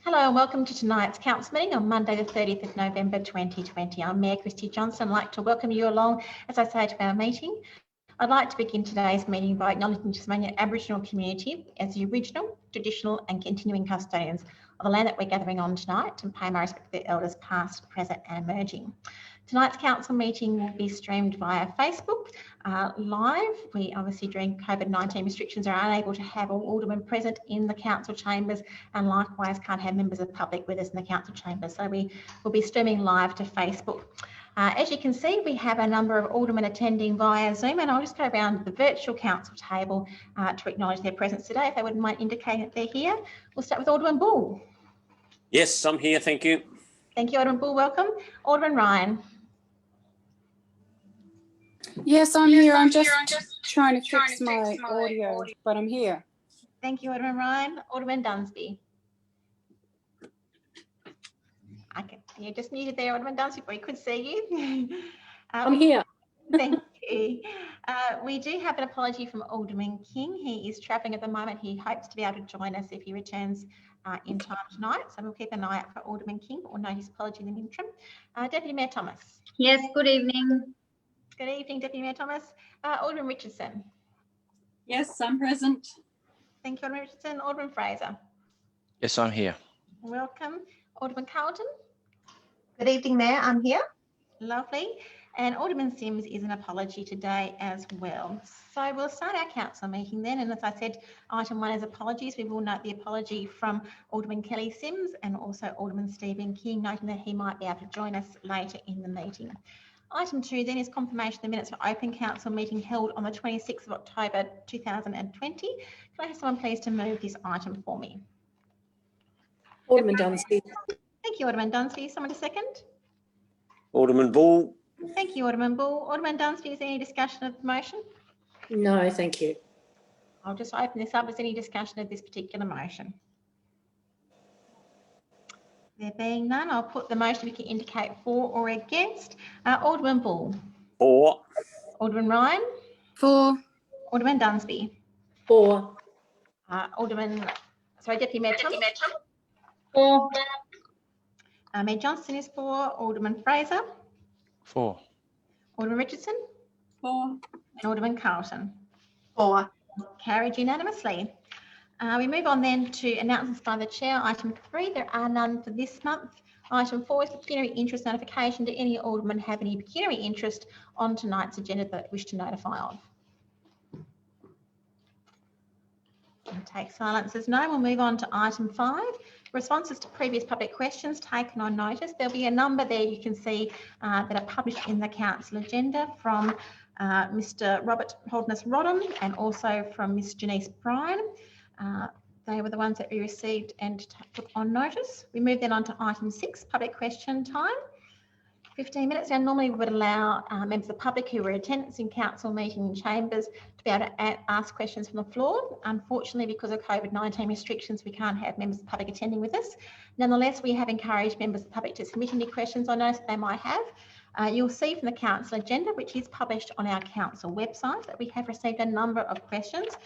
Hello and welcome to tonight's Council meeting on Monday the 30th of November 2020. I'm Mayor Christy Johnson. I'd like to welcome you along, as I say, to our meeting. I'd like to begin today's meeting by acknowledging the Tasmanian Aboriginal community as the original, traditional and continuing custodians of the land that we're gathering on tonight, and pay my respect to their elders past, present and emerging. Tonight's council meeting will be streamed via Facebook live. We obviously, during COVID-19 restrictions, are unable to have all aldermen present in the council chambers, and likewise can't have members of the public with us in the council chambers. So we will be streaming live to Facebook. As you can see, we have a number of aldermen attending via Zoom, and I'll just go around the virtual council table to acknowledge their presence today, if they wouldn't mind indicating that they're here. We'll start with Alderman Bull. Yes, I'm here, thank you. Thank you, Alderman Bull, welcome. Alderman Ryan. Yes, I'm here. I'm just trying to fix my audio, but I'm here. Thank you, Alderman Ryan. Alderman Dunsby. Okay, you just muted there, Alderman Dunsby, we could see you. I'm here. Thank you. We do have an apology from Alderman King. He is travelling at the moment. He hopes to be able to join us if he returns in time tonight. So we'll keep an eye out for Alderman King, or note his apology in the interim. Deputy Mayor Thomas. Yes, good evening. Good evening, Deputy Mayor Thomas. Alderman Richardson. Yes, I'm present. Thank you, Alderman Richardson. Alderman Fraser. Yes, I'm here. Welcome. Alderman Carlton. Good evening, Mayor. I'm here. Lovely. And Alderman Sims is an apology today as well. So we'll start our council meeting then. And as I said, item 1 is apologies. We will note the apology from Alderman Kelly Sims and also Alderman Stephen King, noting that he might be able to join us later in the meeting. Item 2 then is confirmation of the minutes for open council meeting held on the 26th of October 2020. Can I have someone please to move this item for me? Alderman Dunsby. Thank you, Alderman Dunsby. Someone to second? Alderman Bull. Thank you, Alderman Bull. Alderman Dunsby, is there any discussion of the motion? No, thank you. I'll just open this up. Is there any discussion of this particular motion? There being none, I'll put the motion. We can indicate for or against. Alderman Bull. For. Alderman Ryan. For. Alderman Dunsby. For. Deputy Mayor Thomas. For. Mayor Johnston is for. Alderman Fraser. For. Alderman Richardson. For. And Alderman Carlton. For. Carried unanimously. We move on then to announcements by the Chair. Item 3, there are none for this month. Item 4 is pecuniary interest notification. Do any aldermen have any pecuniary interest on tonight's agenda that they wish to notify of? I'll take silence as no. We'll move on to item 5. Responses to previous public questions taken on notice. There'll be a number there you can see that are published in the council agenda from Mr. Robert Holderness-Rodham and also from Ms. Janice Bryan. They were the ones that we received and took on notice. We move then on to item 6, public question time. 15 minutes. Now, normally we would allow members of the public who were in attendance in council meeting chambers to be able to ask questions from the floor. Unfortunately, because of COVID-19 restrictions, we can't have members of the public attending with us. Nonetheless, we have encouraged members of the public to submit any questions on notice that they might have. You'll see from the council agenda, which is published on our council website, that we have received a number of questions,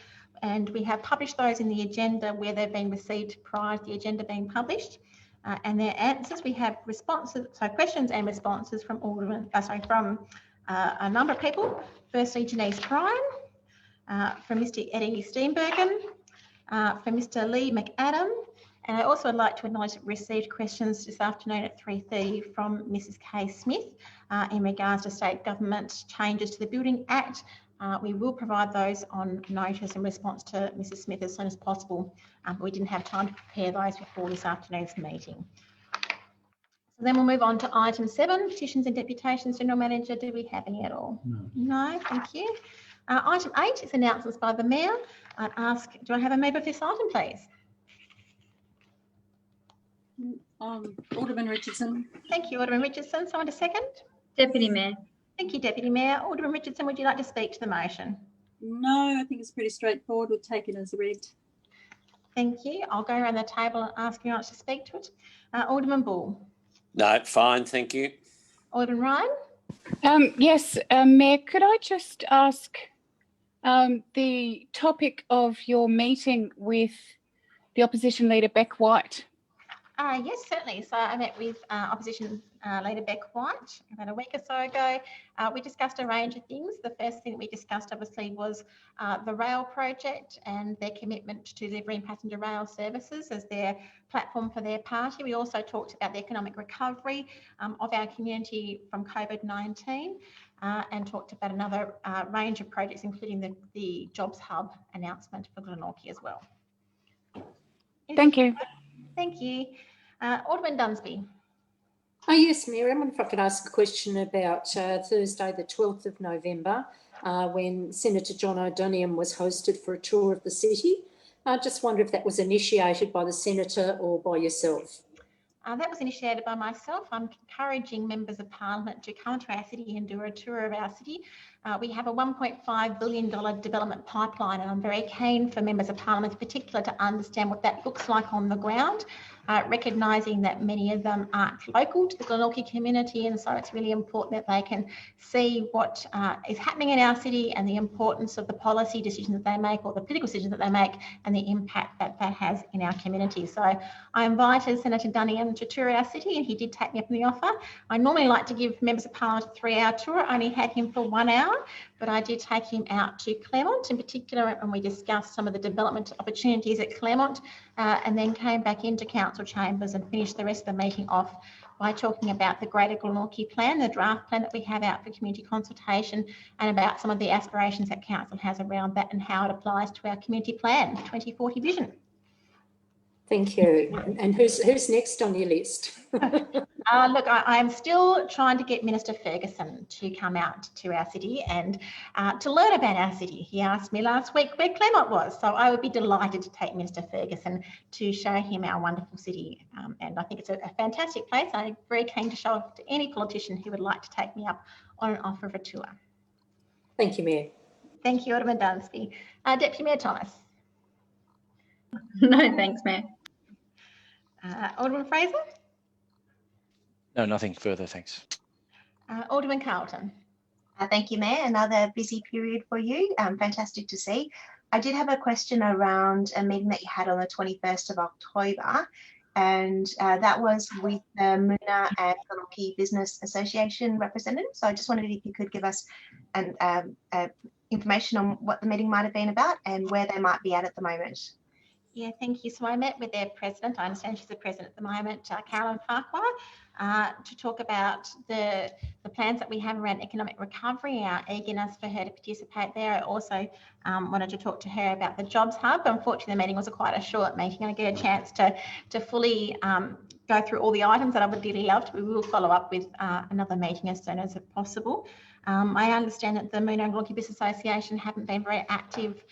and we have published those in the agenda where they've been received prior to the agenda being published. And their answers, we have responses, so questions and responses from a number of people. Firstly, Janice Bryan, from Mr. Eddie Steenbergen, from Mr. Lee McAdam, and I also would like to acknowledge that we received questions this afternoon at 3:30 from Mrs. Kay Smith in regards to state government changes to the Building Act. We will provide those on notice in response to Mrs. Smith as soon as possible, but we didn't have time to prepare those before this afternoon's meeting. So then we'll move on to item 7, petitions and deputations. General Manager, do we have any at all? No, thank you. Item 8 is announcements by the Mayor. I'd ask, do I have a member of this item, please? Alderman Richardson. Thank you, Alderman Richardson. Someone to second? Deputy Mayor. Thank you, Deputy Mayor. Alderman Richardson, would you like to speak to the motion? No, I think it's pretty straightforward. We'll take it as read. Thank you. I'll go around the table and ask you to speak to it. Alderman Bull. No, fine, thank you. Alderman Ryan. Yes, Mayor, could I just ask the topic of your meeting with the opposition leader, Beck White? Yes, certainly. So I met with Opposition Leader Beck White about a week or so ago. We discussed a range of things. The first thing that we discussed obviously was the rail project and their commitment to delivering passenger rail services as their platform for their party. We also talked about the economic recovery of our community from COVID-19 and talked about another range of projects, including the Jobs Hub announcement for Glenorchy as well. Thank you. Thank you. Alderman Dunsby. Oh, yes, Mayor. I wonder if I could ask a question about Thursday, the 12th of November, when Senator John O'Doniam was hosted for a tour of the city. I just wonder if that was initiated by the Senator or by yourself. That was initiated by myself. I'm encouraging members of Parliament to come to our city and do a tour of our city. We have a $1.5 billion development pipeline, and I'm very keen for members of Parliament in particular to understand what that looks like on the ground, recognising that many of them aren't local to the Glenorchy community, and so it's really important that they can see what is happening in our city and the importance of the policy decisions that they make or the political decisions that they make and the impact that that has in our community. So I invited Senator Dunniam to tour our city, and he did take me up on the offer. I normally like to give members of Parliament a 3-hour tour. I only had him for 1 hour, but I did take him out to Claremont in particular, and we discussed some of the development opportunities at Claremont, and then came back into council chambers and finished the rest of the meeting off by talking about the Greater Glenorchy plan, the draft plan that we have out for community consultation, and about some of the aspirations that council has around that and how it applies to our community plan 2040 vision. Thank you. And who's next on your list? Look, I'm still trying to get Minister Ferguson to come out to our city and to learn about our city. He asked me last week where Claremont was, so I would be delighted to take Minister Ferguson to show him our wonderful city. And I think it's a fantastic place. I'm very keen to show it to any politician who would like to take me up on an offer of a tour. Thank you, Mayor. Thank you, Alderman Dunsby. Deputy Mayor Thomas. No, thanks, Mayor. Alderman Fraser. No, nothing further, thanks. Alderman Carlton. Thank you, Mayor. Another busy period for you. Fantastic to see. I did have a question around a meeting that you had on the 21st of October, and that was with the Moona and Glenorchy Business Association representatives. So I just wondered if you could give us an information on what the meeting might have been about and where they might be at the moment. Yeah, thank you. So I met with their president, I understand she's the president at the moment, Carolyn Farquhar, to talk about the plans that we have around economic recovery, our eagerness for her to participate there. I also wanted to talk to her about the Jobs Hub. Unfortunately, the meeting was quite a short meeting. I get a chance to fully go through all the items that I would really love. We will follow up with another meeting as soon as possible. I understand that the Moona and Glenorchy Business Association haven't been very active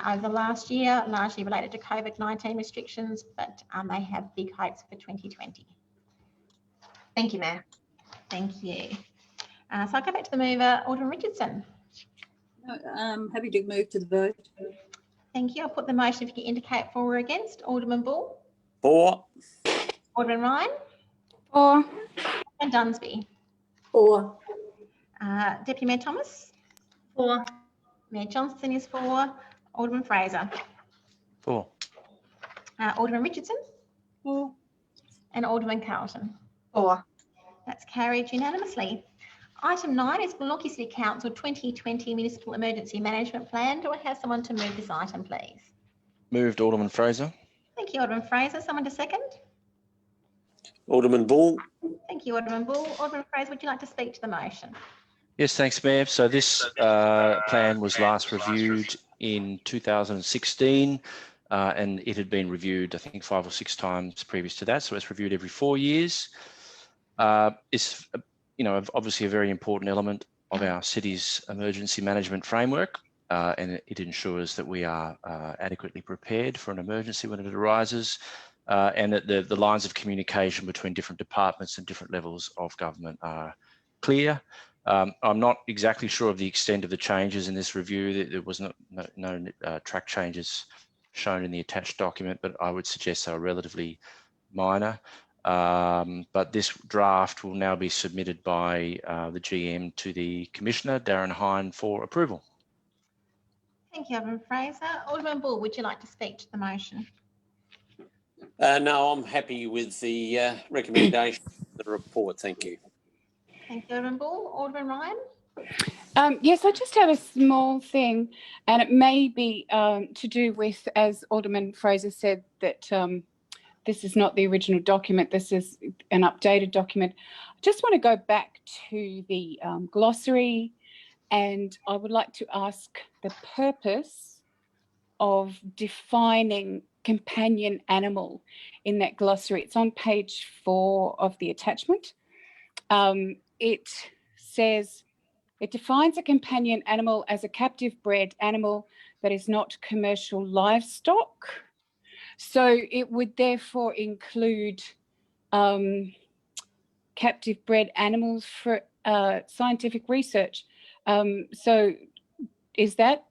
over the last year, largely related to COVID-19 restrictions, but they have big hopes for 2020. Thank you, Mayor. Thank you. So I'll go back to the mover, Alderman Richardson. Happy to move to the vote. Thank you. I'll put the motion if you can indicate for or against. Alderman Bull. For. Alderman Ryan. For. And Dunsby. For. Deputy Mayor Thomas. For. Mayor Johnston is for. Alderman Fraser. For. Alderman Richardson. For. And Alderman Carlton. For. That's carried unanimously. Item 9 is Glenorchy City Council 2020 Municipal Emergency Management Plan. Do I have someone to move this item, please? Moved, Alderman Fraser. Thank you, Alderman Fraser. Someone to second? Alderman Bull. Thank you, Alderman Bull. Alderman Fraser, would you like to speak to the motion? Yes, thanks, Mayor. So this plan was last reviewed in 2016 and it had been reviewed, I think, 5 or 6 times previous to that. So it's reviewed every 4 years. It's, obviously a very important element of our city's emergency management framework, and it ensures that we are adequately prepared for an emergency when it arises, and that the lines of communication between different departments and different levels of government are clear. I'm not exactly sure of the extent of the changes in this review. There was no track changes shown in the attached document, but I would suggest they are relatively minor. But this draft will now be submitted by the GM to the Commissioner, Darren Hine, for approval. Thank you, Alderman Fraser. Alderman Bull, would you like to speak to the motion? No, I'm happy with the recommendation of the report. Thank you. Thank you, Alderman Ball. Alderman Ryan? Yes, I just have a small thing, and it may be to do with, as Alderman Fraser said, that this is not the original document. This is an updated document. I just want to go back to the glossary, and I would like to ask the purpose of defining companion animal in that glossary. It's on page 4 of the attachment. It says, it defines a companion animal as a captive bred animal that is not commercial livestock. So it would therefore include captive bred animals for scientific research. So is that,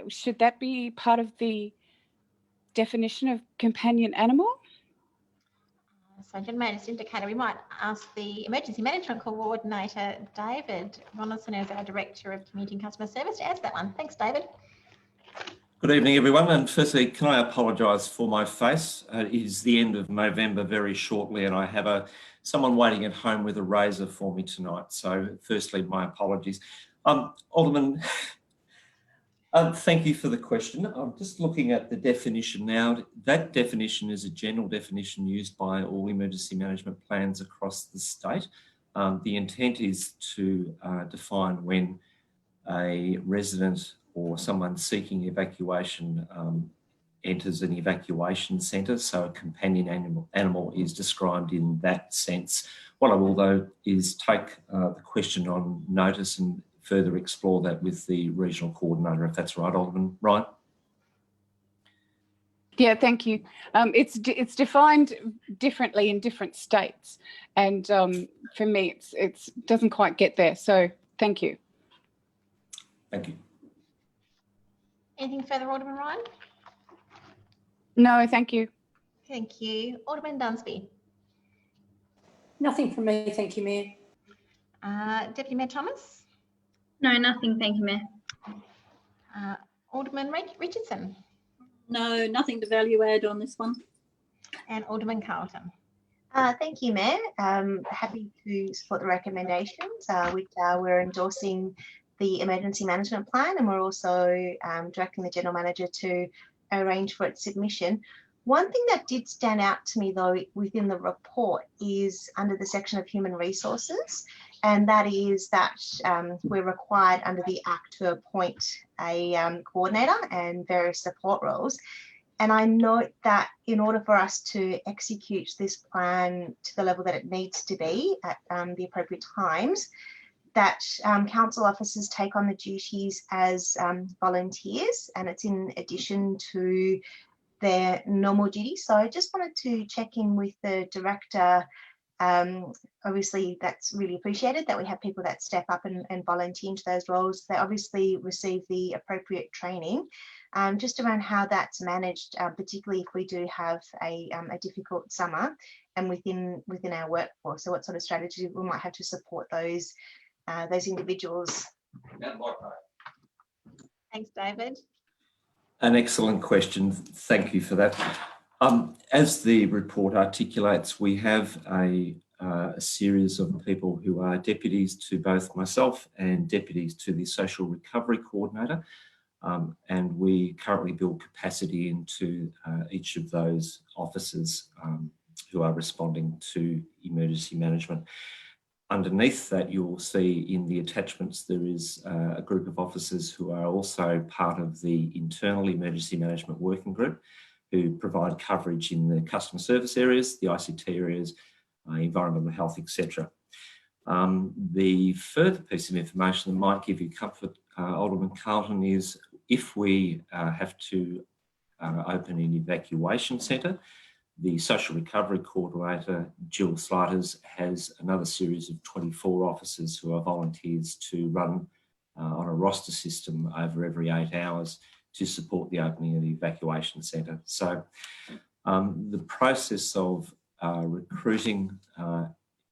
should that be part of the definition of companion animal? So, gentlemen, just indicated we might ask the Emergency Management Coordinator, David Ronaldson, as our Director of Community and Customer Service, to answer that one. Thanks, David. Good evening, everyone. And firstly, can I apologise for my face? It is the end of November very shortly, and I have someone waiting at home with a razor for me tonight. So firstly, my apologies. Alderman, thank you for the question. I'm just looking at the definition now. That definition is a general definition used by all emergency management plans across the state. The intent is to define when a resident or someone seeking evacuation enters an evacuation centre. So a companion animal is described in that sense. What I will, though, is take the question on notice and further explore that with the regional coordinator, if that's right, Alderman Ryan. Yeah, thank you. It's defined differently in different states, and for me, it doesn't quite get there. So thank you. Thank you. Anything further, Alderman Ryan? No, thank you. Thank you. Alderman Dunsby. Nothing from me, thank you, Mayor. Deputy Mayor Thomas? No, nothing. Thank you, Mayor. Alderman Richardson? No, nothing to value add on this one. And Alderman Carlton? Thank you, Mayor. Happy to support the recommendations, which we're endorsing the emergency management plan, and we're also directing the General Manager to arrange for its submission. One thing that did stand out to me, though, within the report is under the section of human resources, and that is that we're required under the Act to appoint a coordinator and various support roles. And I note that in order for us to execute this plan to the level that it needs to be at the appropriate times, that council officers take on the duties as volunteers, and it's in addition to their normal duties. So I just wanted to check in with the director. Obviously, that's really appreciated that we have people that step up and volunteer into those roles. They obviously receive the appropriate training, just around how that's managed, particularly if we do have a difficult summer and within our workforce. So what sort of strategy we might have to support those individuals. Thanks, David. An excellent question. Thank you for that. As the report articulates, we have a series of people who are deputies to both myself and deputies to the Social Recovery Coordinator, and we currently build capacity into each of those officers who are responding to emergency management. Underneath that, you'll see in the attachments there is a group of officers who are also part of the internal emergency management working group, who provide coverage in the customer service areas, the ICT areas, environmental health, etc. The further piece of information that might give you comfort, Alderman Carlton, is if we have to open an evacuation centre, the Social Recovery Coordinator, Jill Slighters, has another series of 24 officers who are volunteers to run on a roster system over every 8 hours to support the opening of the evacuation centre. So the process of recruiting,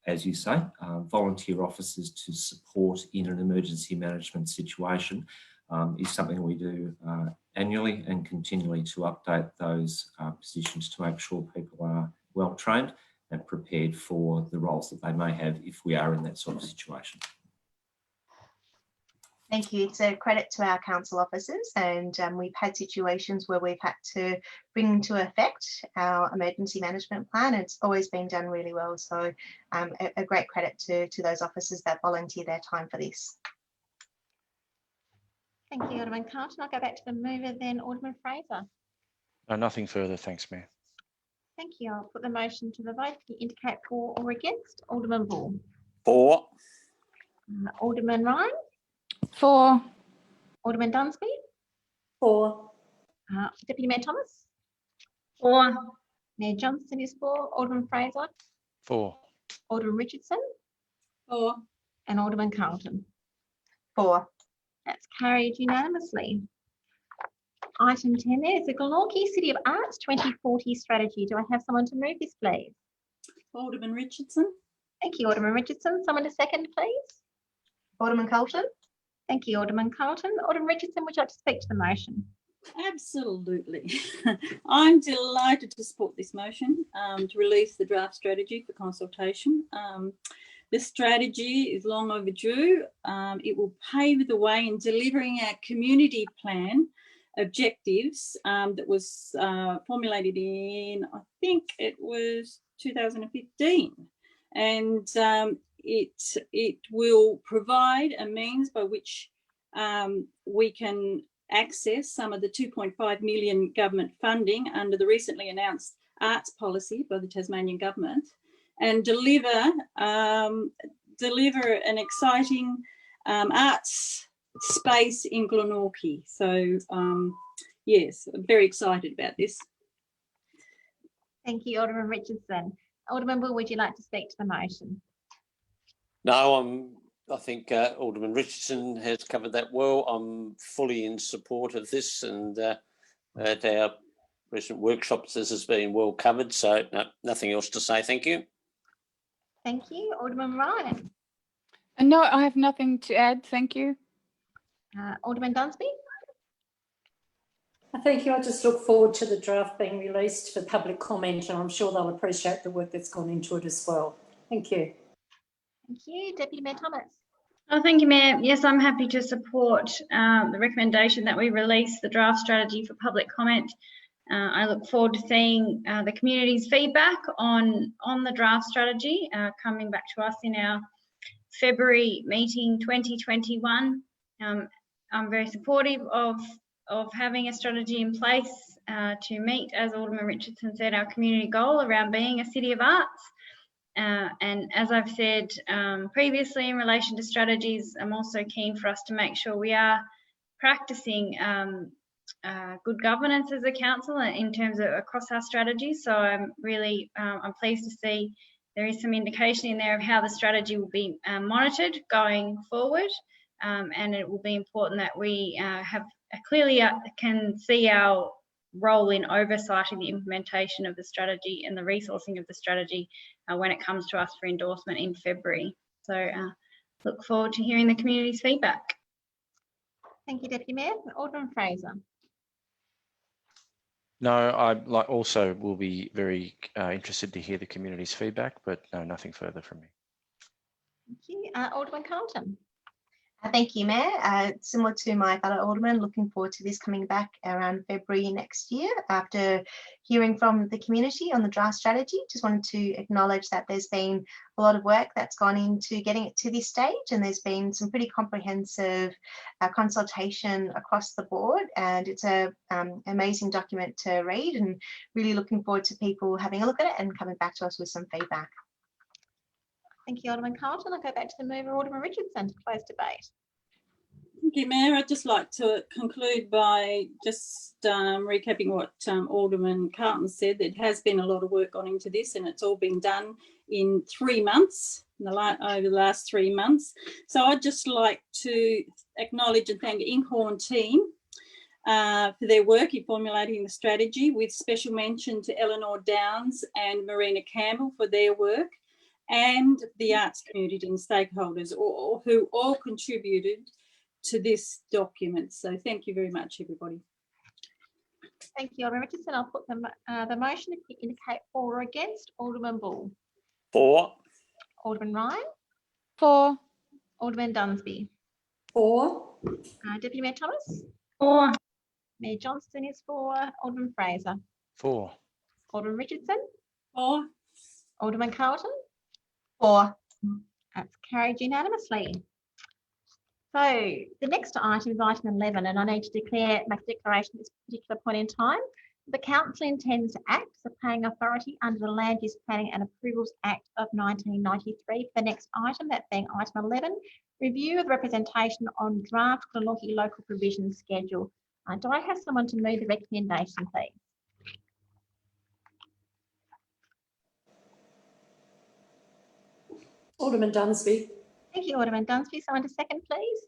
as you say, volunteer officers to support in an emergency management situation is something we do annually and continually to update those positions to make sure people are well trained and prepared for the roles that they may have if we are in that sort of situation. Thank you. It's a credit to our council officers, and we've had situations where we've had to bring into effect our emergency management plan. It's always been done really well. So a great credit to those officers that volunteer their time for this. Thank you, Alderman Carlton. I'll go back to the mover then, Alderman Fraser. No, nothing further. Thanks, Mayor. Thank you. I'll put the motion to the vote. Can you indicate for or against? Alderman Bull. For. Alderman Ryan. For. Alderman Dunsby. For. Deputy Mayor Thomas. For. Mayor Johnston is for. Alderman Fraser. For. Alderman Richardson. For. And Alderman Carlton. For. That's carried unanimously. Item 10 there is the Glenorchy City of Arts 2040 strategy. Do I have someone to move this, please? Alderman Richardson. Thank you, Alderman Richardson. Someone to second, please. Alderman Carlton. Thank you, Alderman Carlton. Alderman Richardson, would you like to speak to the motion? Absolutely. I'm delighted to support this motion to release the draft strategy for consultation. This strategy is long overdue. It will pave the way in delivering our community plan objectives that was formulated in, I think it was 2015. And it will provide a means by which we can access some of the 2.5 million government funding under the recently announced arts policy by the Tasmanian government, and deliver an exciting arts space in Glenorchy. So yes, I'm very excited about this. Thank you, Alderman Richardson. Alderman Bull, would you like to speak to the motion? No, I think Alderman Richardson has covered that well. I'm fully in support of this, and at our recent workshops this has been well covered, so no, nothing else to say. Thank you. Thank you. Alderman Ryan. No, I have nothing to add. Thank you. Alderman Dunsby. Thank you. I just look forward to the draft being released for public comment, and I'm sure they'll appreciate the work that's gone into it as well. Thank you. Thank you. Deputy Mayor Thomas. Oh, thank you, Mayor. Yes, I'm happy to support the recommendation that we release the draft strategy for public comment. I look forward to seeing the community's feedback on the draft strategy coming back to us in our February meeting 2021. I'm very supportive of having a strategy in place to meet, as Alderman Richardson said, our community goal around being a city of arts. And as I've said previously in relation to strategies, I'm also keen for us to make sure we are practicing good governance as a council in terms of across our strategies. So I'm really I'm pleased to see there is some indication in there of how the strategy will be monitored going forward, and it will be important that we have clearly can see our role in oversighting the implementation of the strategy and the resourcing of the strategy when it comes to us for endorsement in February. So look forward to hearing the community's feedback. Thank you, Deputy Mayor. Alderman Fraser. No, I also will be very interested to hear the community's feedback, but no, nothing further from me. Thank you. Alderman Carlton. Thank you, Mayor. Similar to my fellow alderman, looking forward to this coming back around February next year after hearing from the community on the draft strategy. Just wanted to acknowledge that there's been a lot of work that's gone into getting it to this stage, and there's been some pretty comprehensive consultation across the board, and it's an amazing document to read, and really looking forward to people having a look at it and coming back to us with some feedback. Thank you, Alderman Carlton. I'll go back to the mover, Alderman Richardson, to close debate. Thank you, Mayor. I'd just like to conclude by just recapping what Alderman Carlton said. There has been a lot of work gone into this, and it's all been done in 3 months, over the last 3 months. So I'd just like to acknowledge and thank the Inkhorn team for their work in formulating the strategy, with special mention to Eleanor Downs and Marina Campbell for their work, and the arts community and stakeholders who all contributed to this document. So thank you very much, everybody. Thank you, Alderman Richardson. I'll put the motion if you indicate for or against. Alderman Bull. For. Alderman Ryan. For. Alderman Dunsby. For. Deputy Mayor Thomas. For. Mayor Johnston is for. Alderman Fraser. For. Alderman Richardson. For. Alderman Carlton. For. That's carried unanimously. So the next item is item 11, and I need to make a declaration at this particular point in time. The council intends to act as a paying authority under the Land Use Planning and Approvals Act of 1993 for the next item, that being item 11, review of the representation on draft Glenorchy local provision schedule. Do I have someone to move the recommendation, please? Alderman Dunsby. Thank you, Alderman Dunsby. Someone to second, please.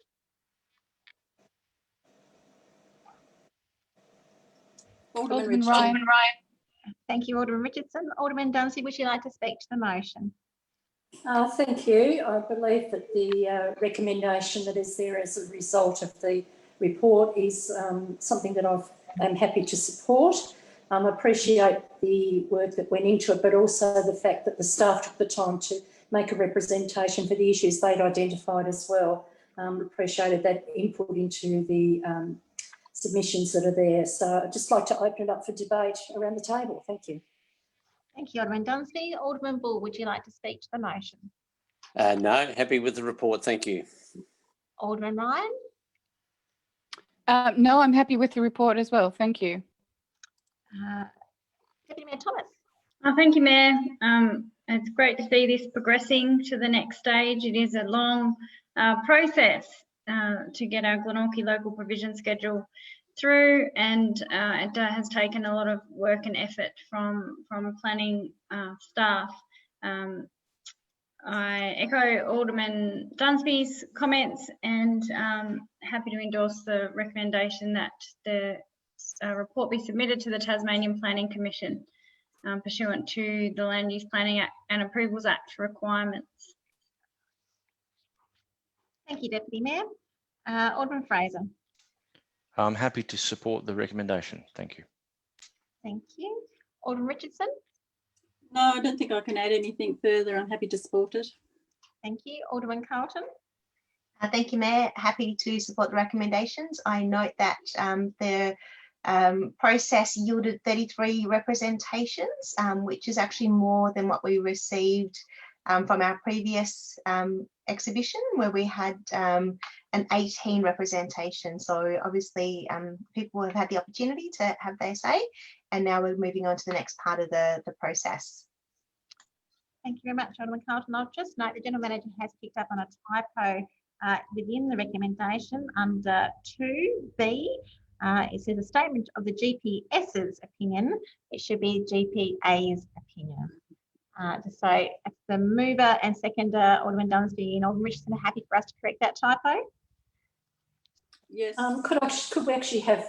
Alderman Ryan. Thank you, Alderman Richardson. Alderman Dunsby, would you like to speak to the motion? Thank you. I believe that the recommendation that is there as a result of the report is something that I'm happy to support. I appreciate the work that went into it, but also the fact that the staff took the time to make a representation for the issues they'd identified as well. Appreciated that input into the submissions that are there. So I'd just like to open it up for debate around the table. Thank you. Thank you, Alderman Dunsby. Alderman Bull, would you like to speak to the motion? No, happy with the report. Thank you. Alderman Ryan. No, I'm happy with the report as well. Thank you. Deputy Mayor Thomas. Thank you, Mayor. It's great to see this progressing to the next stage. It is a long process to get our Glenorchy local provision schedule through, and it has taken a lot of work and effort from planning staff. I echo Alderman Dunsby's comments and happy to endorse the recommendation that the report be submitted to the Tasmanian Planning Commission pursuant to the Land Use Planning Act and Approvals Act requirements. Thank you, Deputy Mayor. Alderman Fraser. I'm happy to support the recommendation. Thank you. Thank you. Alderman Richardson. No, I don't think I can add anything further. I'm happy to support it. Thank you. Alderman Carlton. Thank you, Mayor. Happy to support the recommendations. I note that the process yielded 33 representations, which is actually more than what we received from our previous exhibition, where we had an 18 representation. So obviously people have had the opportunity to have their say, and now we're moving on to the next part of the process. Thank you very much, Alderman Carlton. I'll just note the General Manager has picked up on a typo within the recommendation under 2B. It says a statement of the GPS's opinion. It should be GPA's opinion. So if the mover and seconder, Alderman Dunsby and Alderman Richardson, are happy for us to correct that typo? Yes. Could we actually have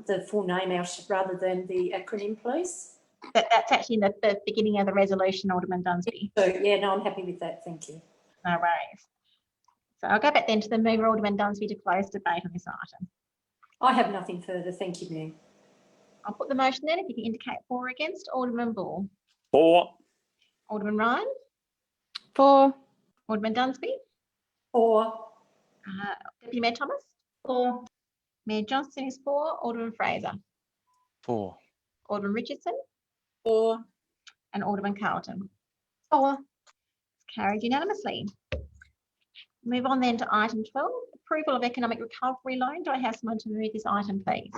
the full name out rather than the acronym, please? That's actually in the beginning of the resolution, Alderman Dunsby. So yeah, no, I'm happy with that. Thank you. No worries. So I'll go back then to the mover, Alderman Dunsby, to close debate on this item. I have nothing further. Thank you, Mayor. I'll put the motion then, if you can indicate for or against. Alderman Bull. For. Alderman Ryan. For. Alderman Dunsby. For. Deputy Mayor Thomas. For. Mayor Johnston is for. Alderman Fraser. For. Alderman Richardson. For. And Alderman Carlton. For. It's carried unanimously. Move on then to item 12, approval of economic recovery loan. Do I have someone to move this item, please?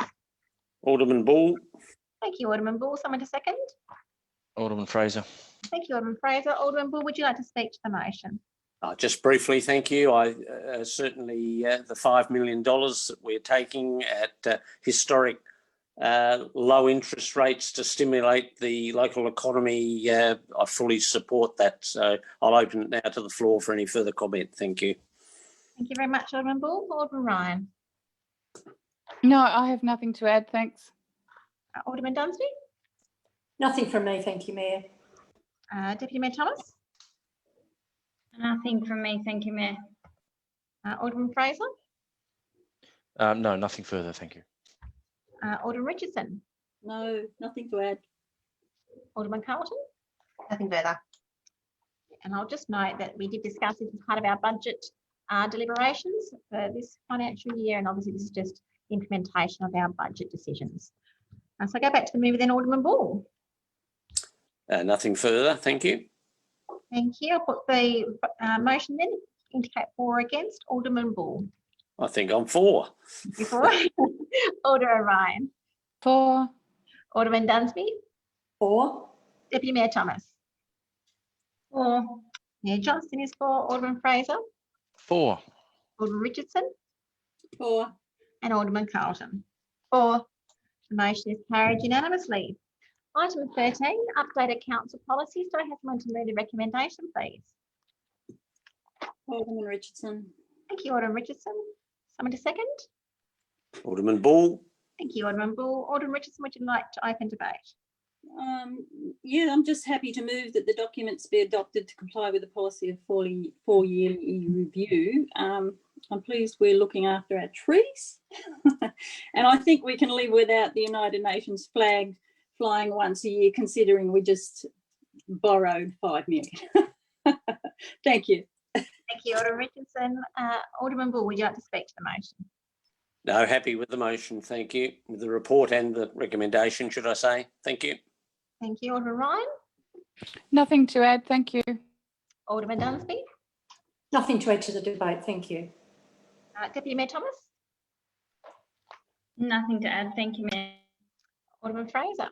Alderman Bull. Thank you, Alderman Bull. Someone to second? Alderman Fraser. Thank you, Alderman Fraser. Alderman Bull, would you like to speak to the motion? Just briefly, thank you. I certainly the $5 million that we're taking at historic low interest rates to stimulate the local economy, I fully support that. So I'll open it now to the floor for any further comment. Thank you. Thank you very much, Alderman Bull. Alderman Ryan. No, I have nothing to add. Thanks. Alderman Dunsby. Nothing from me. Thank you, Mayor. Deputy Mayor Thomas. Nothing from me. Thank you, Mayor. Alderman Fraser. No, nothing further, thank you. Alderman Richardson, No, nothing to add. Alderman Carlton. Nothing further. And I'll just note that we did discuss this as part of our budget deliberations for this financial year, and obviously this is just the implementation of our budget decisions. So I go back to the mover then, Alderman Ball. Nothing further, thank you. Thank you. I'll put the motion then, indicate for or against. Alderman Ball. I think I'm for. Before. Alderman Ryan. For. Alderman Dunsby. For. Deputy Mayor Thomas. For. Mayor Johnston is for. Alderman Fraser. For. Alderman Richardson. For. And Alderman Carlton. For. The motion is carried unanimously. Item 13, updated council policies. Do I have someone to move the recommendation, please? Alderman Richardson. Thank you, Alderman Richardson. Someone to second? Alderman Ball. Thank you, Alderman Ball. Alderman Richardson, would you like to open debate? Yeah, I'm just happy to move that the documents be adopted to comply with the policy of four-yearly review. I'm pleased we're looking after our trees. And I think we can live without the United Nations flag flying once a year, considering we just borrowed 5 million. Thank you. Thank you, Alderman Richardson. Alderman Ball, would you like to speak to the motion? No, happy with the motion, thank you. With the report and the recommendation, should I say? Thank you. Thank you, Alderman Ryan. Nothing to add, thank you. Alderman Dunsby. Nothing to add to the debate, thank you. Deputy Mayor Thomas. Nothing to add, thank you, Mayor. Alderman Fraser.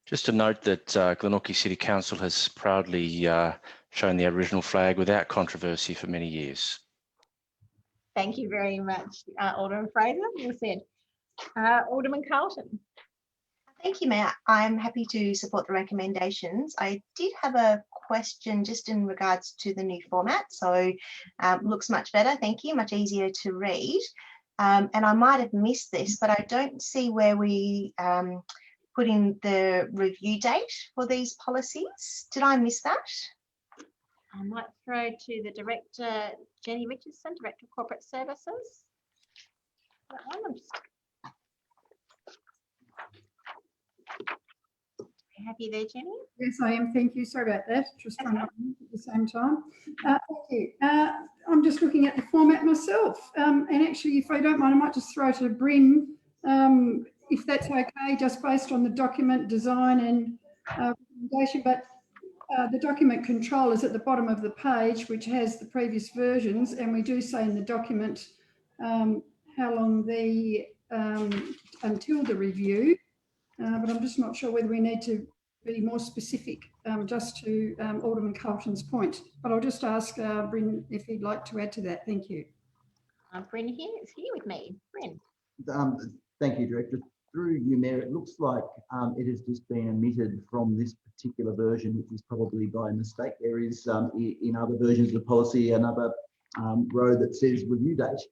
Just to note that Glenorchy City Council has proudly shown the Aboriginal flag without controversy for many years. Thank you very much, Alderman Fraser. You said. Alderman Carlton. Thank you, Mayor. I'm happy to support the recommendations. I did have a question just in regards to the new format. So looks much better. Thank you. Much easier to read. And I might have missed this, but I don't see where we put in the review date for these policies. Did I miss that? I might throw to the Director, Jenny Richardson, Director of Corporate Services. That one, I'm just happy there, Jenny. Yes, I am. Thank you. Sorry about that. Just trying to unmute at the same time. Thank you. I'm just looking at the format myself. And actually, if I don't mind, I might just throw to Bryn, if that's okay, just based on the document design and recommendation. But the document control is at the bottom of the page, which has the previous versions. And we do say in the document how long the until the review. But I'm just not sure whether we need to be more specific, just to Alderman Carlton's point. But I'll just ask Bryn if he'd like to add to that. Thank you. Bryn is here with me. Bryn. Thank you, Director. Through you, Mayor, it looks like it has just been omitted from this particular version, which is probably by mistake. There is in other versions of the policy another row that says review date.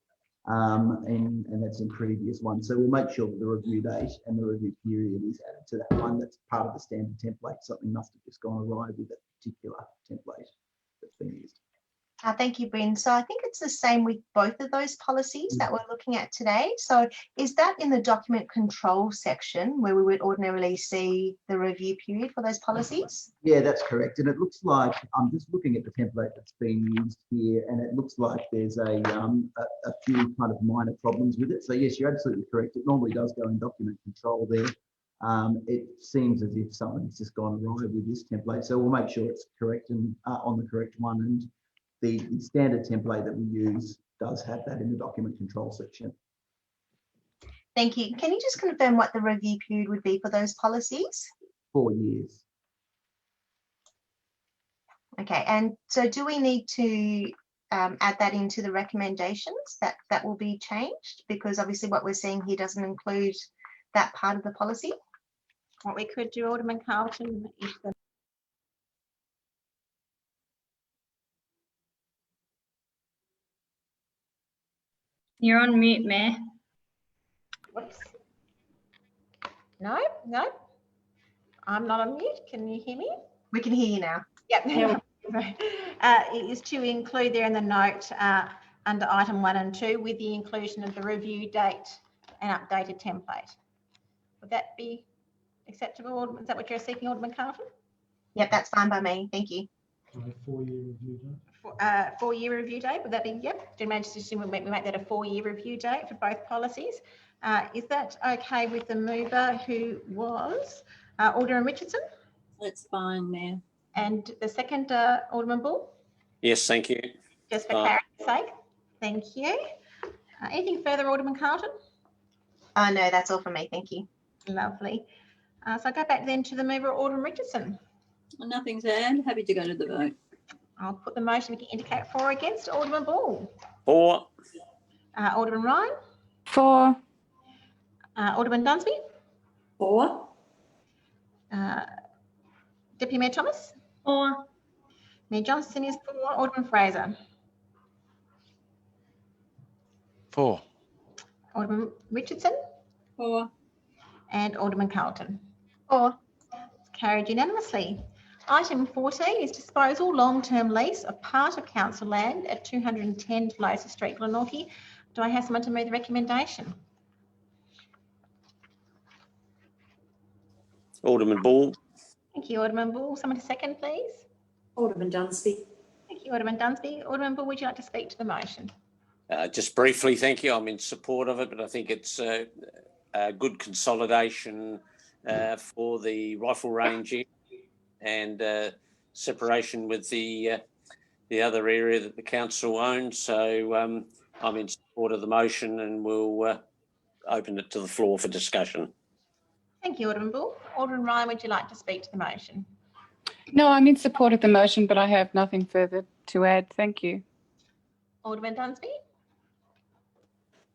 And that's in previous ones. So we'll make sure that the review date and the review period is added to that one. That's part of the standard template. Something must have just gone awry with that particular template that's been used. Thank you, Bryn. So I think it's the same with both of those policies that we're looking at today. So is that in the document control section where we would ordinarily see the review period for those policies? Yeah, that's correct. And it looks like, I'm just looking at the template that's being used here, and it looks like there's a few kind of minor problems with it. So yes, you're absolutely correct. It normally does go in document control there. It seems as if something's just gone awry with this template. So we'll make sure it's correct and on the correct one. And the standard template that we use does have that in the document control section. Thank you. Can you just confirm what the review period would be for those policies? 4 years. Okay, and so do we need to add that into the recommendations that will be changed? Because obviously what we're seeing here doesn't include that part of the policy. What we could do, Alderman Carlton, if the You're on mute, Mayor. whoops. No, I'm not on mute. Can you hear me? We can hear you now. Yep. Is to include there in the note under item 1 and 2 with the inclusion of the review date and updated template. Would that be acceptable, Alderman? Is that what you're seeking, Alderman Carlton? Yep, that's fine by me. Thank you. 4-year review date. 4-year review date, would that be, yep. Did manage to assume we make that a 4-year review date for both policies? Is that okay with the mover, who was Alderman Richardson? That's fine, Mayor. And the second, Alderman Bull? Yes, thank you. Just for clarity's sake. Thank you. Anything further, Alderman Carlton? No, that's all from me. Thank you. Lovely. So I'll go back then to the mover, Alderman Richardson. Nothing to add. Happy to go to the vote. I'll put the motion, we can indicate for or against. Alderman Ball. For. Alderman Ryan. For. Alderman Dunsby. For. Deputy Mayor Thomas. For. Mayor Johnston is for. Alderman Fraser. For. Alderman Richardson. For. And Alderman Carlton. For. It's carried unanimously. Item 14 is disposal long-term lease of part of council land at 210 Losa Street, Glenorchy. Do I have someone to move the recommendation? Alderman Ball. Thank you, Alderman Ball. Someone to second, please. Alderman Dunsby. Thank you, Alderman Dunsby. Alderman Ball, would you like to speak to the motion? Just briefly, thank you. I'm in support of it, but I think it's a good consolidation for the rifle ranging and separation with the other area that the council owns. So I'm in support of the motion, and we'll open it to the floor for discussion. Thank you, Alderman Bull. Alderman Ryan, would you like to speak to the motion? No, I'm in support of the motion, but I have nothing further to add. Thank you. Alderman Dunsby.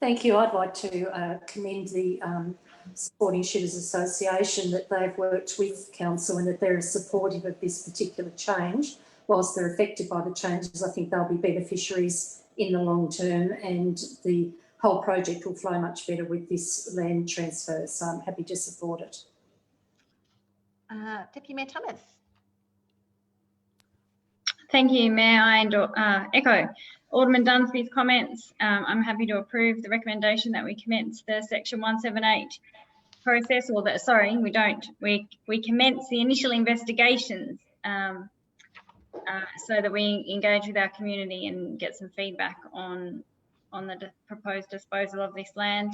Thank you. I'd like to commend the Sporting Shooters Association that they've worked with council and that they're supportive of this particular change. Whilst they're affected by the changes, I think they'll be beneficiaries in the long term, and the whole project will flow much better with this land transfer. So I'm happy to support it. Deputy Mayor Thomas. Thank you, Mayor. I echo Alderman Dunsby's comments. I'm happy to approve the recommendation that we commence the Section 178 process, or that, sorry, we don't. We commence the initial investigations so that we engage with our community and get some feedback on the proposed disposal of this land.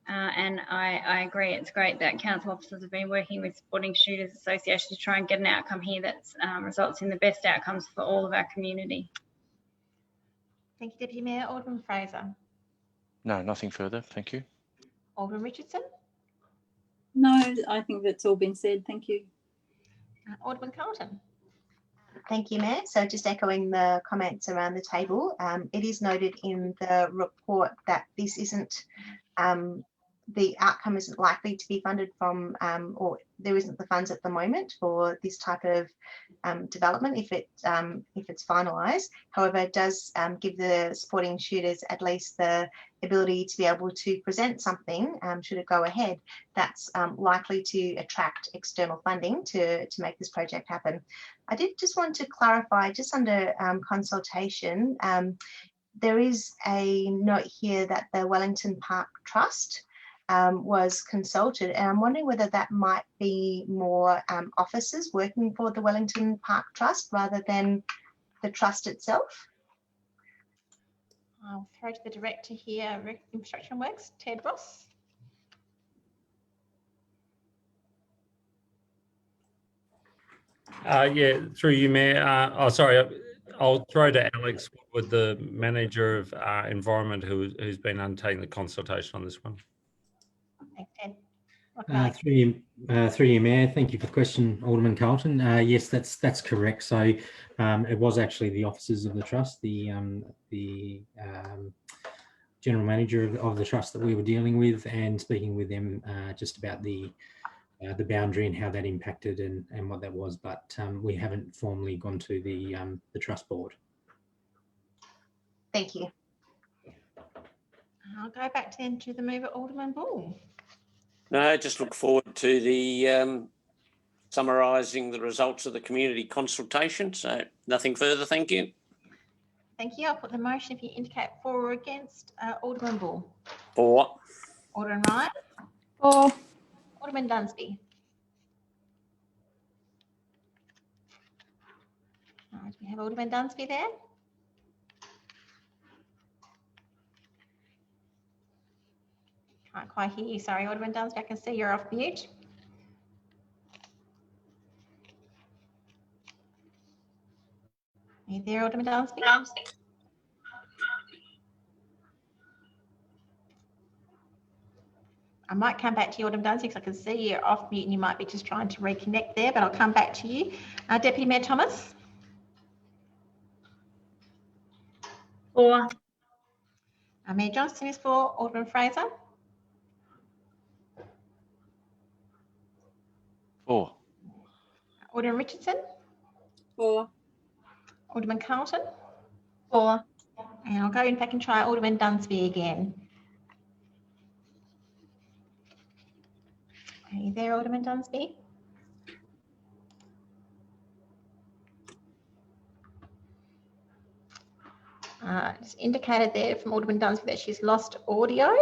And I agree, it's great that council officers have been working with Sporting Shooters Association to try and get an outcome here that results in the best outcomes for all of our community. Thank you, Deputy Mayor. Alderman Fraser. No, nothing further. Thank you. Alderman Richardson. No, I think that's all been said. Thank you. Alderman Carlton. Thank you, Mayor. So just echoing the comments around the table, it is noted in the report that this isn't, the outcome isn't likely to be funded from, or there isn't the funds at the moment for this type of development if it's finalised. However, it does give the Sporting Shooters at least the ability to be able to present something, should it go ahead, that's likely to attract external funding to make this project happen. I did just want to clarify, just under consultation, there is a note here that the Wellington Park Trust was consulted, and I'm wondering whether that might be more officers working for the Wellington Park Trust rather than the trust itself. I'll throw to the director here, Infrastructure and Works, Ted Ross. Yeah, through you, Mayor. I'll throw to Alex with the manager of Environment who's been undertaking the consultation on this one. Thanks, Ted. Through you, Mayor. Thank you for the question, Alderman Carlton. Yes, that's correct. So it was actually the officers of the trust, the general manager of the trust that we were dealing with, and speaking with them just about the boundary and how that impacted and what that was. But we haven't formally gone to the trust board. Thank you. I'll go back then to the mover, Alderman Bull. No, just look forward to the summarising the results of the community consultation. So nothing further, thank you. Thank you. I'll put the motion if you indicate for or against. Alderman Bull. For. Alderman Ryan. For. Alderman Dunsby. Do we have Alderman Dunsby there? Can't quite hear you. Sorry, Alderman Dunsby. I can see you're off mute. Are you there, Alderman Dunsby? I might come back to you, Alderman Dunsby, because I can see you're off mute and you might be just trying to reconnect there, but I'll come back to you. Deputy Mayor Thomas? For. Mayor Johnston is for. Alderman Fraser? For. Alderman Richardson? For. Alderman Carlton? For. And I'll go in back and try Alderman Dunsby again. Are you there, Alderman Dunsby? It's indicated there from Alderman Dunsby that she's lost audio. Are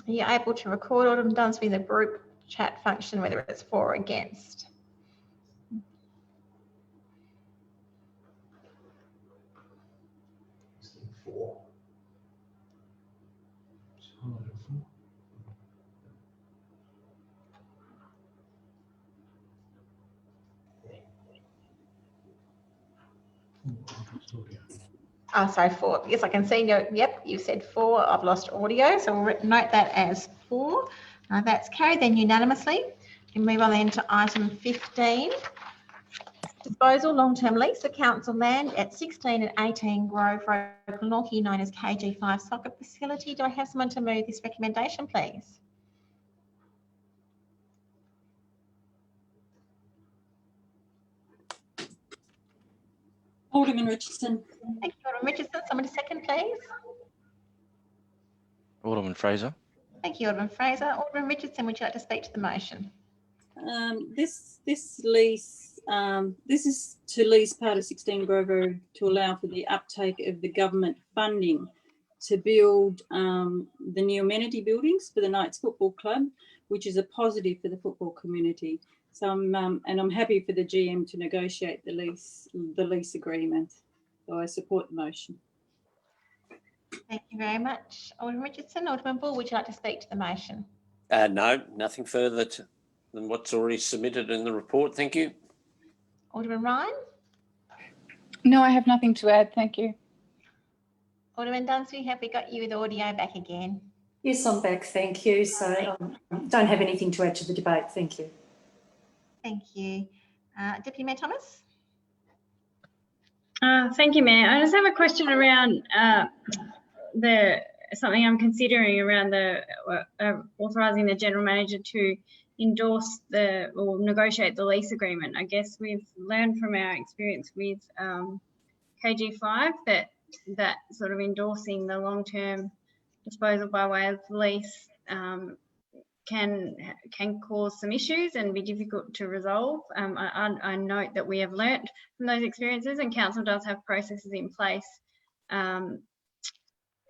you able to record Alderman Dunsby in the group chat function, whether it's for or against? For. Oh, sorry, for. Yes, I can see. Yep, you said for. I've lost audio, so we'll note that as for. That's carried then unanimously. We can move on then to item 15. Disposal long-term lease of council land at 16 and 18 Grove Road, Glenorchy, known as KG5 Soccer Facility. Do I have someone to move this recommendation, please? Alderman Richardson. Thank you, Alderman Richardson. Someone to second, please. Alderman Fraser. Thank you, Alderman Fraser. Alderman Richardson, would you like to speak to the motion? This lease, this is to lease part of 16 Grove Road to allow for the uptake of the government funding to build the new amenity buildings for the Knights Football Club, which is a positive for the football community. So I'm happy for the GM to negotiate the lease agreement. So I support the motion. Thank you very much, Alderman Richardson. Alderman Bull, would you like to speak to the motion? No, nothing further than what's already submitted in the report. Thank you. Alderman Ryan? No, I have nothing to add. Thank you. Alderman Dunsby, have we got you with audio back again? Yes, I'm back. Thank you. So don't have anything to add to the debate. Thank you. Thank you. Deputy Mayor Thomas? Thank you, Mayor. I just have a question around something I'm considering around the authorising the general manager to endorse or negotiate the lease agreement. I guess we've learned from our experience with KG5 that sort of endorsing the long-term disposal by way of lease can cause some issues and be difficult to resolve. I note that we have learnt from those experiences, and council does have processes in place,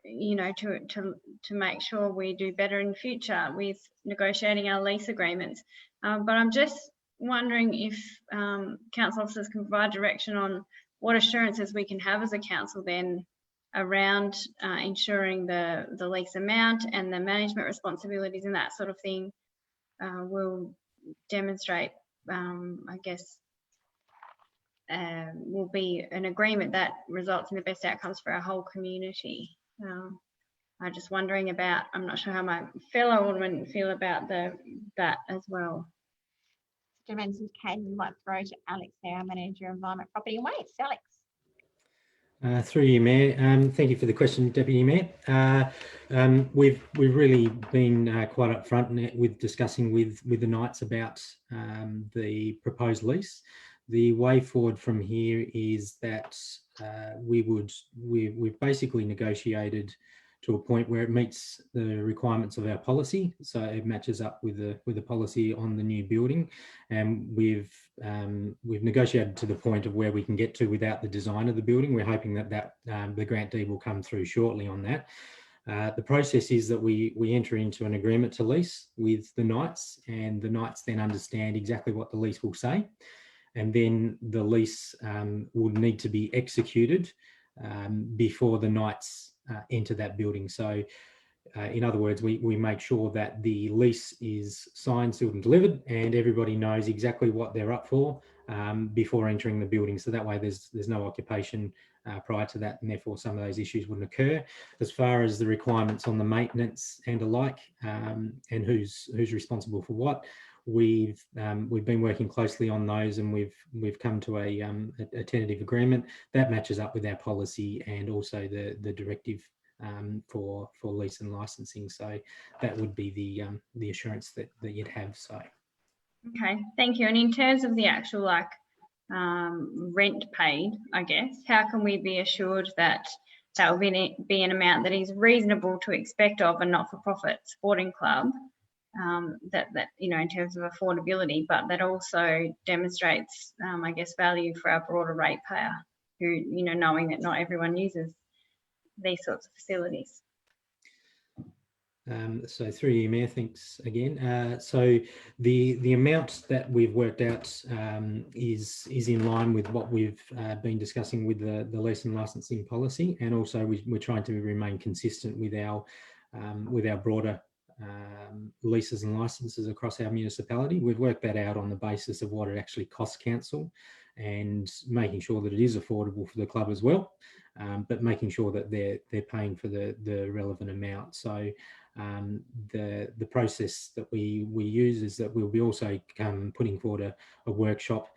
you know, to make sure we do better in future with negotiating our lease agreements. But I'm just wondering if council officers can provide direction on what assurances we can have as a council then around ensuring the lease amount and the management responsibilities and that sort of thing will demonstrate, I guess, will be an agreement that results in the best outcomes for our whole community. I'm just wondering about, I'm not sure how my fellow aldermen feel about that as well. Gentlemen, this is Kate. We might throw to Alex there, our Manager of Environment, Property and Waste. Alex. Through you, Mayor. Thank you for the question, Deputy Mayor. We've really been quite upfront with discussing with the Knights about the proposed lease. The way forward from here is that we've basically negotiated to a point where it meets the requirements of our policy. So it matches up with the policy on the new building, and we've negotiated to the point of where we can get to without the design of the building. We're hoping that the grantee will come through shortly on that. The process is that we enter into an agreement to lease with the Knights, and the Knights then understand exactly what the lease will say. And then the lease will need to be executed before the Knights enter that building. So in other words, we make sure that the lease is signed, sealed and delivered, and everybody knows exactly what they're up for before entering the building. So that way there's no occupation prior to that, and therefore some of those issues wouldn't occur. As far as the requirements on the maintenance and alike, and who's responsible for what, we've been working closely on those, and we've come to a tentative agreement that matches up with our policy and also the directive for lease and licensing. So that would be the assurance that you'd have. So okay, thank you. And in terms of the actual rent paid, I guess, how can we be assured that that will be an amount that is reasonable to expect of a not-for-profit sporting club, that you know, in terms of affordability, but that also demonstrates, I guess, value for our broader ratepayer, who, you know, knowing that not everyone uses these sorts of facilities. So through you, Mayor, thanks again. So the amount that we've worked out is in line with what we've been discussing with the lease and licensing policy, and also we're trying to remain consistent with our broader leases and licenses across our municipality. We've worked that out on the basis of what it actually costs council, and making sure that it is affordable for the club as well, but making sure that they're paying for the relevant amount. So the process that we use is that we'll be also putting forward a workshop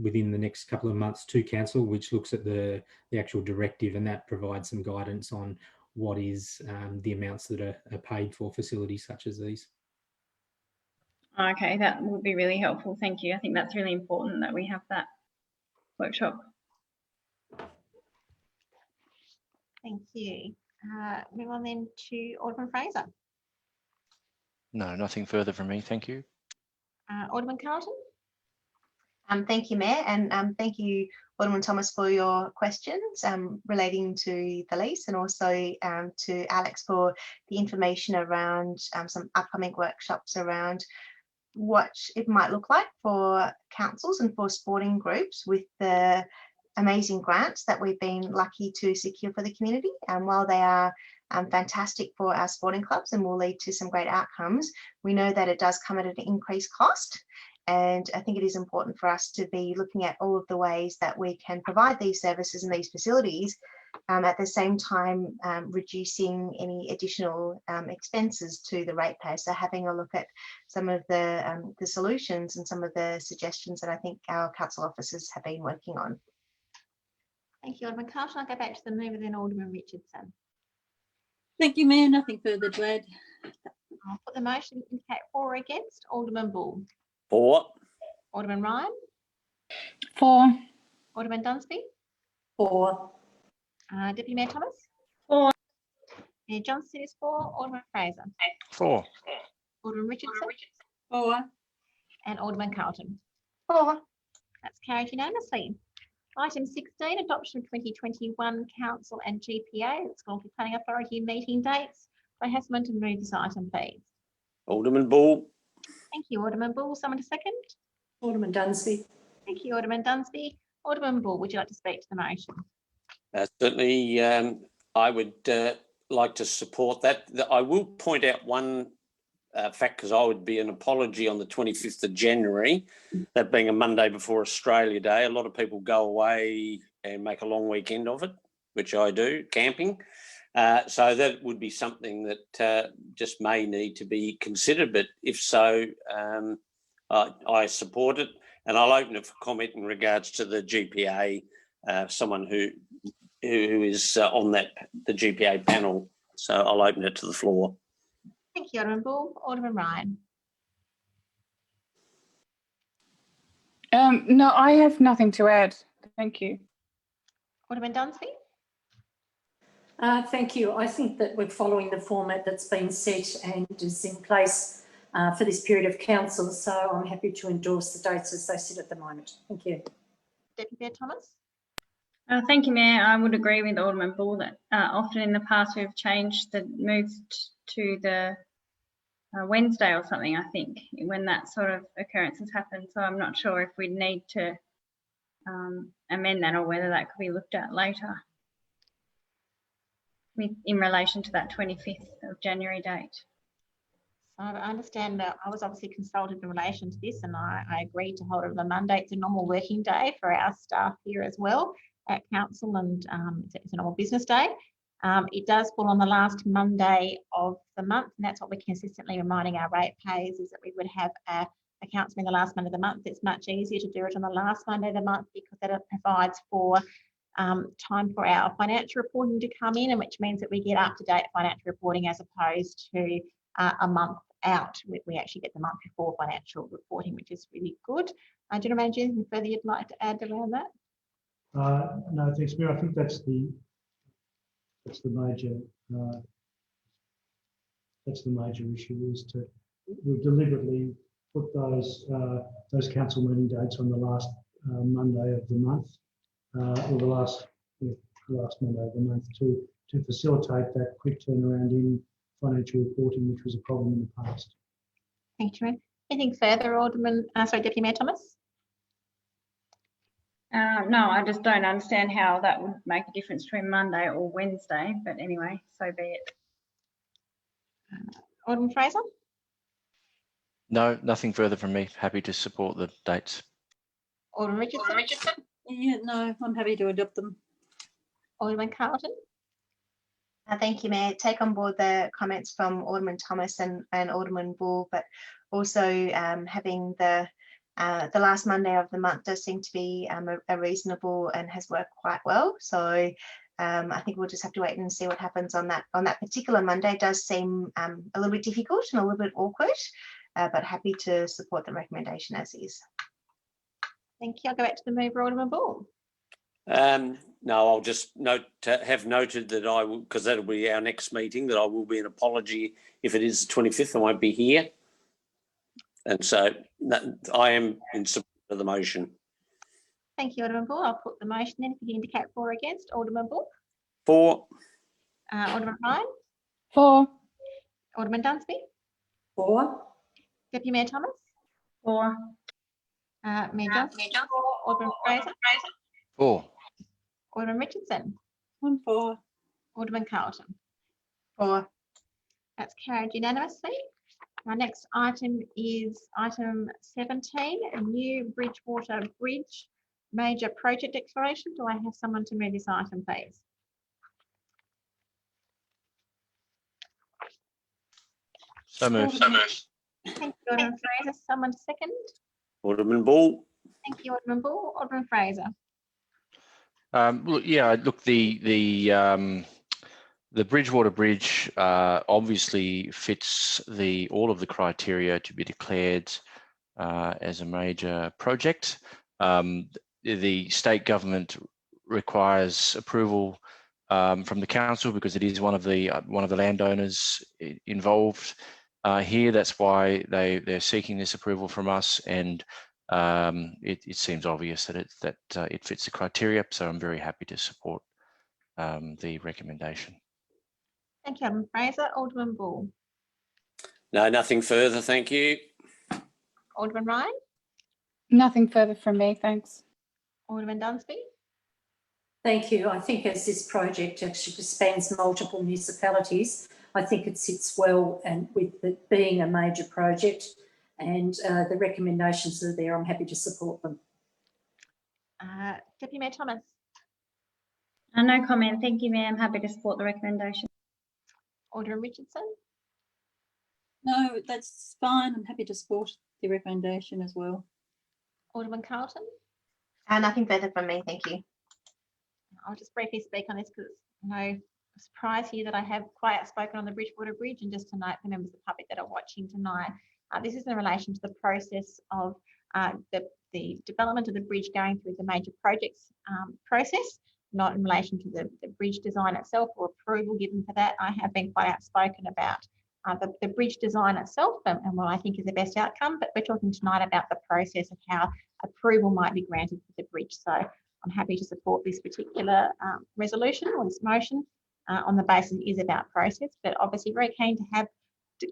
within the next couple of months to council, which looks at the actual directive, and that provides some guidance on what is the amounts that are paid for facilities such as these. Okay, that would be really helpful. Thank you. I think that's really important that we have that workshop. Thank you. Move on then to Alderman Fraser. No, nothing further from me. Thank you. Alderman Carlton. Thank you, Mayor, and thank you, Alderman Thomas, for your questions relating to the lease, and also to Alex for the information around some upcoming workshops around what it might look like for councils and for sporting groups with the amazing grants that we've been lucky to secure for the community. And while they are fantastic for our sporting clubs and will lead to some great outcomes, we know that it does come at an increased cost. And I think it is important for us to be looking at all of the ways that we can provide these services and these facilities, at the same time reducing any additional expenses to the ratepayer. So having a look at some of the solutions and some of the suggestions that I think our council officers have been working on. Thank you, Alderman Carlton. I'll go back to the mover, then Alderman Richardson. Thank you, Mayor. Nothing further to add. I'll put the motion to indicate for or against. Alderman Bull. For. Alderman Ryan. For. Alderman Dunsby. For. Deputy Mayor Thomas. For. Mayor Johnston is for. Alderman Fraser. For. Alderman Richardson. For. And Alderman Carlton. For. That's carried unanimously. Item 16, adoption of 2021 Council and GPA. It's Glenorchy Planning Authority meeting dates. I have someone to move this item, please. Alderman Bull. Thank you, Alderman Bull. Someone to second? Alderman Dunsby. Thank you, Alderman Dunsby. Alderman Bull, would you like to speak to the motion? Certainly, I would like to support that. I will point out one fact, because I would be an apology on the 25th of January, that being a Monday before Australia Day. A lot of people go away and make a long weekend of it, which I do, camping. So that would be something that just may need to be considered. But if so, I support it, and I'll open it for comment in regards to the GPA, someone who is on the GPA panel. So I'll open it to the floor. Thank you, Alderman Bull. Alderman Ryan. No, I have nothing to add. Thank you. Alderman Dunsby. Thank you. I think that we're following the format that's been set and is in place for this period of council, so I'm happy to endorse the dates as they sit at the moment. Thank you. Deputy Mayor Thomas? Thank you, Mayor. I would agree with Alderman Bull that often in the past we've changed the moved to the Wednesday or something, I think, when that sort of occurrence has happened. So I'm not sure if we need to amend that or whether that could be looked at later in relation to that 25th of January date. So I understand that I was obviously consulted in relation to this, and I agreed to hold it on the Monday. It's a normal working day for our staff here as well at council, and it's a normal business day. It does fall on the last Monday of the month, and that's what we're consistently reminding our ratepayers, is that we would have a council meeting the last Monday of the month. It's much easier to do it on the last Monday of the month because that provides for time for our financial reporting to come in, and which means that we get up-to-date financial reporting as opposed to a month out. We actually get the month before financial reporting, which is really good. General Manager, anything further you'd like to add around that? No, thanks, Mayor. I think that's the major issue, is to we've deliberately put those council meeting dates on the last Monday of the month, or the last Monday of the month, to facilitate that quick turnaround in financial reporting, which was a problem in the past. Thank you. Anything further, Deputy Mayor Thomas? No, I just don't understand how that would make a difference between Monday or Wednesday, but anyway, so be it. Alderman Fraser? No, nothing further from me. Happy to support the dates. Alderman Richardson? Yeah, no, I'm happy to adopt them. Alderman Carlton? Thank you, Mayor. Take on board the comments from Alderman Thomas and Alderman Bull, but also having the last Monday of the month does seem to be a reasonable and has worked quite well. So I think we'll just have to wait and see what happens on that particular Monday. It does seem a little bit difficult and a little bit awkward, but happy to support the recommendation as is. Thank you. I'll go back to the mover, Alderman Bull. No, I'll just have noted that I will, because that'll be our next meeting, that I will be an apology if it is the 25th. I won't be here. And so I am in support of the motion. Thank you, Alderman Bull. I'll put the motion in. If you can indicate for or against. Alderman Bull? For. Alderman Ryan? For. Alderman Dunsby? For. Deputy Mayor Thomas? For. Mayor Johnson? For. Alderman Fraser? For. Alderman Richardson? I'm for. Alderman Carlton? For. That's carried unanimously. Our next item is item 17, a new Bridgewater Bridge major project declaration. Do I have someone to move this item, please? So moved. Thank you, Alderman Fraser. Someone to second? Alderman Bull. Thank you, Alderman Bull. Alderman Fraser. Look, the Bridgewater Bridge obviously fits all of the criteria to be declared as a major project. The state government requires approval from the council because it is one of the landowners involved here. That's why they're seeking this approval from us, and it seems obvious that it fits the criteria. So I'm very happy to support the recommendation. Thank you, Alderman Fraser. Alderman Bull. No, nothing further. Thank you. Alderman Ryan. Nothing further from me, thanks. Alderman Dunsby. Thank you. I think as this project actually spans multiple municipalities, I think it sits well and with it being a major project, and the recommendations that are there, I'm happy to support them. Deputy Mayor Thomas. No comment. Thank you, Mayor. I'm happy to support the recommendation. Alderman Richardson. No, that's fine. I'm happy to support the recommendation as well. Alderman Carlton. Nothing further from me, thank you. I'll just briefly speak on this because no surprise here that I have quite outspoken on the Bridgewater Bridge, and just to note for members of the public that are watching tonight, this is in relation to the process of the development of the bridge going through the major projects process. not in relation to the bridge design itself or approval given for that. I have been quite outspoken about the bridge design itself and what I think is the best outcome, but we're talking tonight about the process of how approval might be granted for the bridge. So I'm happy to support this particular resolution or this motion on the basis it is about process, but obviously very keen to have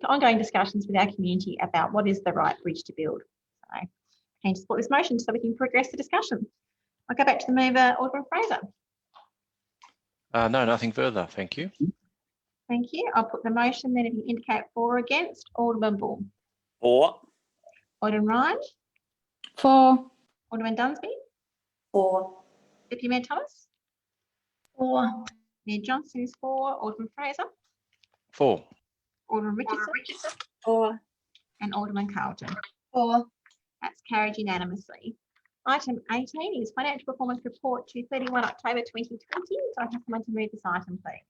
ongoing discussions with our community about what is the right bridge to build. So keen to support this motion so we can progress the discussion. I'll go back to the mover, Alderman Fraser. No, nothing further. Thank you. Thank you. I'll put the motion then if you indicate for or against. Alderman Bull. For. Alderman Ryan. For. Alderman Dunsby. For. Deputy Mayor Thomas. For. Mayor Johnson is for. Alderman Fraser. For. Alderman Richardson. For. And Alderman Carlton. For. That's carried unanimously. Item 18 is Financial Performance Report to 31 October 2020. So I have someone to move this item, please.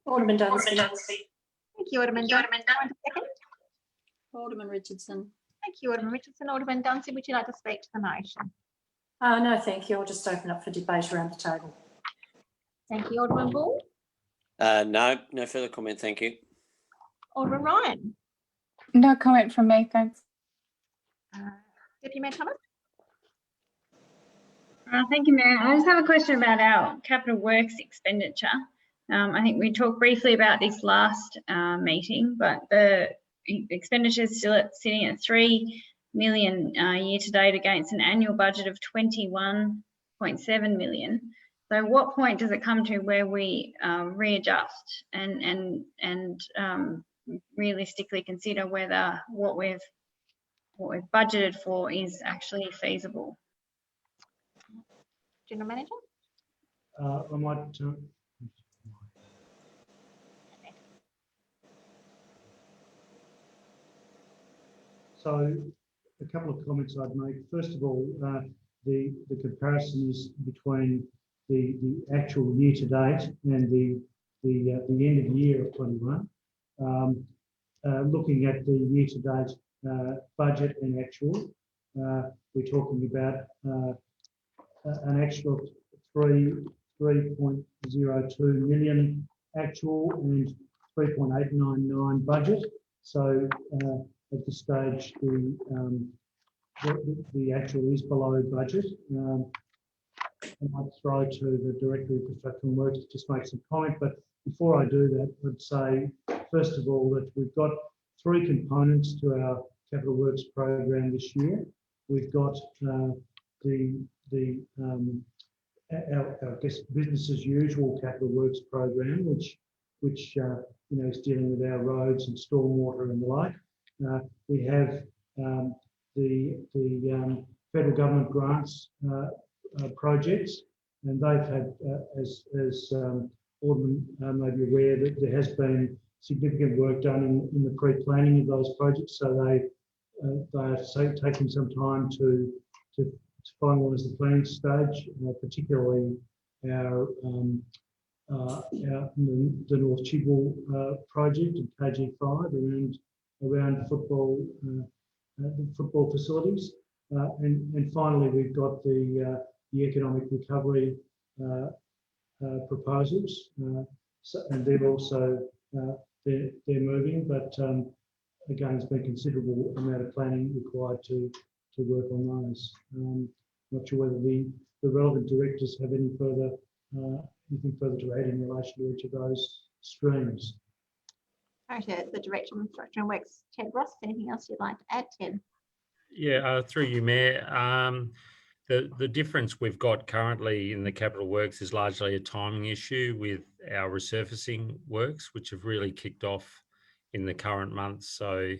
Alderman Dunsby. Thank you, Alderman Dunsby. Second. Alderman Richardson. Thank you, Alderman Richardson. Alderman Dunsby, would you like to speak to the motion? No, thank you. I'll just open up for debate around the table. Thank you, Alderman Bull. No further comment, thank you. Alderman Ryan. No comment from me, thanks. Deputy Mayor Thomas. Thank you, Mayor. I just have a question about our capital works expenditure. I think we talked briefly about this last meeting, but the expenditure is still sitting at 3 million year to date against an annual budget of 21.7 million. So what point does it come to where we readjust and realistically consider whether what we've budgeted for is actually feasible? General Manager. I might. So a couple of comments I'd make. First of all, the comparison is between the actual year to date and the end of year of 21. Looking at the year to date budget and actual, we're talking about an actual 3.02 million actual and 3.899 budget. So at this stage, the actual is below budget. I might throw to the Director of Infrastructure and Works to just make some comment, but before I do that, I'd say, first of all, that we've got 3 components to our capital works program this year. We've got our business as usual capital works program, which is dealing with our roads and stormwater and the like. We have the federal government grants projects, and they've had, as Alderman may be aware, that there has been significant work done in the pre-planning of those projects. So they are taking some time to finalise the planning stage, particularly the North Chigwell project in KG5 around football facilities, and finally we've got the economic recovery proposals, and they're also they're moving, but again, there's been considerable amount of planning required to work on those. Not sure whether the relevant directors have anything further to add in relation to each of those streams. Okay, the Director of Infrastructure and Works, Ted Ross. Anything else you'd like to add, Ted? Yeah, through you, Mayor. The difference we've got currently in the capital works is largely a timing issue with our resurfacing works, which have really kicked off in the current months. So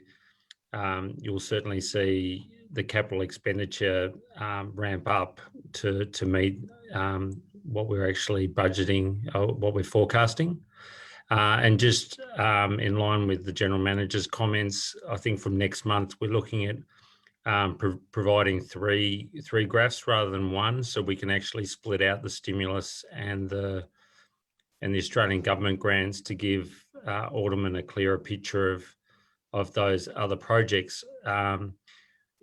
you'll certainly see the capital expenditure ramp up to meet what we're actually budgeting, or what we're forecasting. And just in line with the General Manager's comments, I think from next month we're looking at providing three graphs rather than one, so we can actually split out the stimulus and the Australian government grants to give Alderman a clearer picture of those other projects.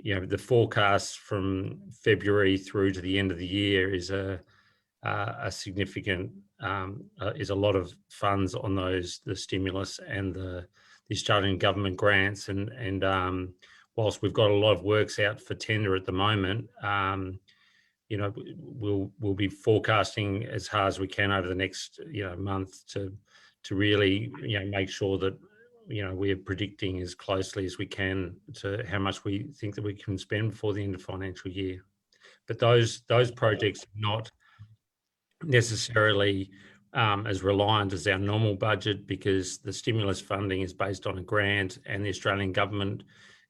the forecast from February through to the end of the year is a significant, is a lot of funds on the stimulus and the Australian government grants. And whilst we've got a lot of works out for tender at the moment, we'll be forecasting as hard as we can over the next month to really make sure that we're predicting as closely as we can to how much we think that we can spend before the end of financial year. But those projects are not necessarily as reliant as our normal budget, because the stimulus funding is based on a grant and the Australian government,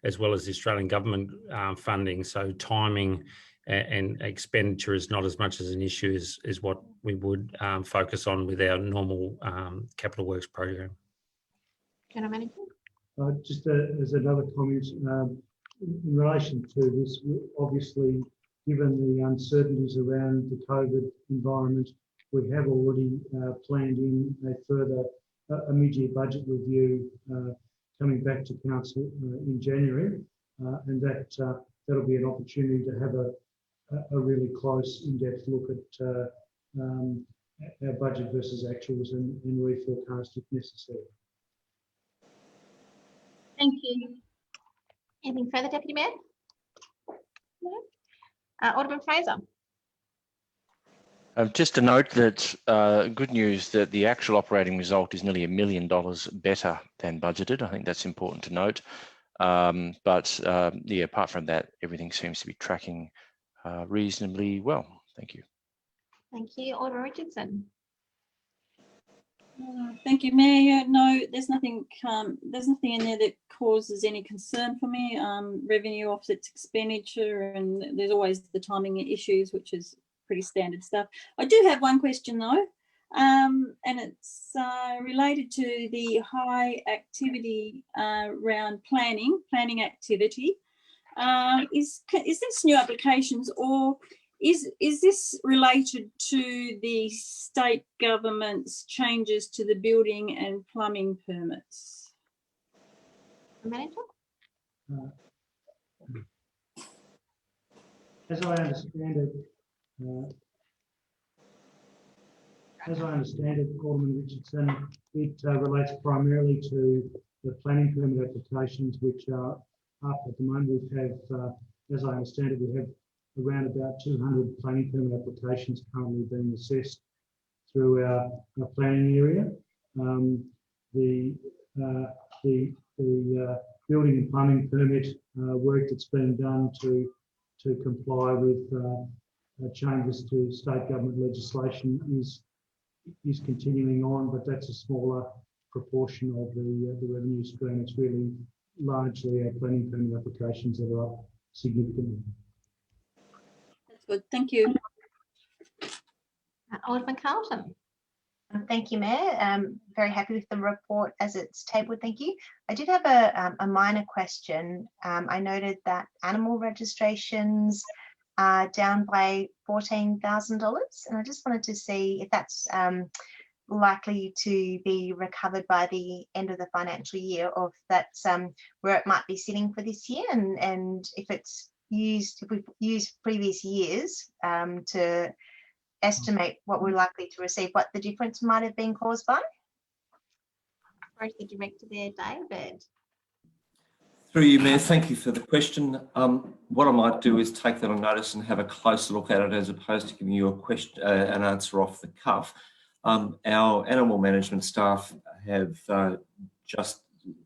as well as the Australian government funding. So timing and expenditure is not as much as an issue as what we would focus on with our normal capital works program. General Manager? Just as another comment, in relation to this, obviously, given the uncertainties around the COVID environment, we have already planned in a further mid-year budget review coming back to Council in January, and that'll be an opportunity to have a really close, in-depth look at our budget versus actuals and reforecast if necessary. Thank you. Anything further, Deputy Mayor? No. Alderman Fraser? Just to note that good news that the actual operating result is nearly $1 million better than budgeted. I think that's important to note. But apart from that, everything seems to be tracking reasonably well. Thank you. Thank you. Alderman Richardson? Thank you, Mayor. No, there's nothing in there that causes any concern for me. Revenue offsets expenditure, and there's always the timing issues, which is pretty standard stuff. I do have one question though, and it's related to the high activity around planning activity. Is this new applications, or is this related to the state government's changes to the building and plumbing permits? Manager? As I understand it, Alderman Richardson, it relates primarily to the planning permit applications, which are up at the moment. We have, as I understand it, we have around about 200 planning permit applications currently being assessed through our planning area. The building and plumbing permit work that's been done to comply with changes to state government legislation is continuing on, but that's a smaller proportion of the revenue stream. It's really largely our planning permit applications that are up significantly. That's good. Thank you. Alderman Carlton? Thank you, Mayor. Very happy with the report as it's tabled. Thank you. I did have a minor question. I noted that animal registrations are down by $14,000, and I just wanted to see if that's likely to be recovered by the end of the financial year, or if that's where it might be sitting for this year, and if it's used, if we've used previous years to estimate what we're likely to receive, what the difference might have been caused by. Where's the director there, David? Through you, Mayor, thank you for the question. What I might do is take that on notice and have a closer look at it, as opposed to giving you a question, an answer off the cuff. Our animal management staff have just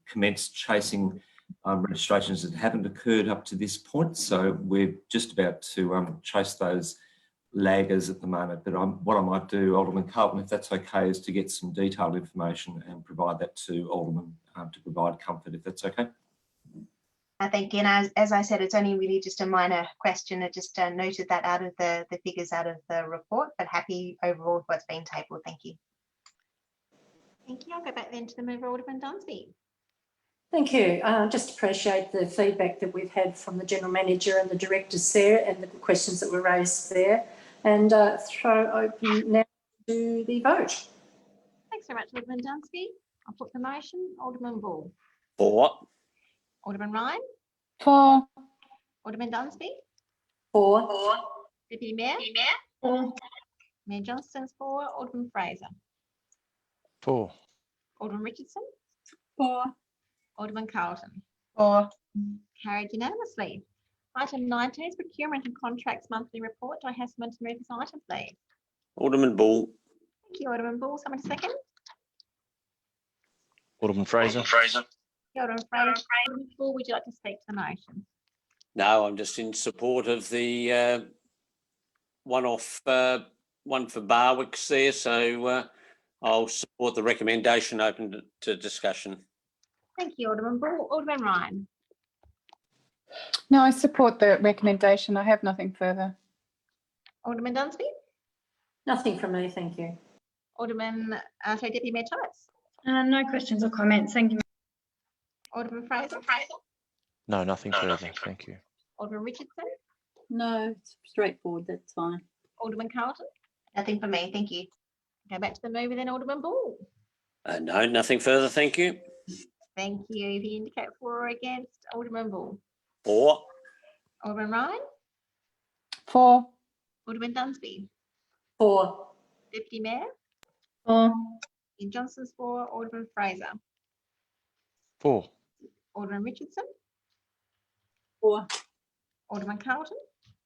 commenced chasing registrations that haven't occurred up to this point, so we're just about to chase those laggers at the moment. But what I might do, Alderman Carlton, if that's okay, is to get some detailed information and provide that to Alderman to provide comfort, if that's okay. Thank you. And as I said, it's only really just a minor question. I just noted that out of the figures out of the report, but happy overall with what's been tabled. Thank you. Thank you. I'll go back then to the mover, Alderman Dunsby. Thank you. Just appreciate the feedback that we've had from the General Manager and the directors there, and the questions that were raised there. And throw open now to the vote. Thanks very much, Alderman Dunsby. I'll put the motion. Alderman Ball. For what? Alderman Ryan. For. Alderman Dunsby? For. Deputy Mayor? For. Mayor Johnston's for. Alderman Fraser? 4. Alderman Richardson? For. Alderman Carlton? For. Carried unanimously. Item 19 is procurement and contracts monthly report. Do I have someone to move this item, please? Alderman Bull. Thank you, Alderman Bull. Someone to second? Alderman Fraser. Alderman Fraser. Alderman Bull, would you like to speak to the motion? No, I'm just in support of the one-off one for Barwicks there, so I'll support the recommendation open to discussion. Thank you, Alderman Bull. Alderman Ryan? No, I support the recommendation. I have nothing further. Alderman Dunsby? Nothing from me, thank you. Alderman, Deputy Mayor Thomas? No questions or comments. Thank you. Alderman Fraser? No, nothing further. Thank you. Alderman Richardson? No, it's straightforward. That's fine. Alderman Carlton? Nothing for me. Thank you. Go back to the mover then, Alderman Bull. No, nothing further, thank you. Thank you. If you indicate for or against, Alderman Bull. 4. Alderman Ryan? 4. Alderman Dunsby? For. Deputy Mayor? For. Ian Johnston's for. Alderman Fraser? 4. Alderman Richardson? For. Alderman Carlton?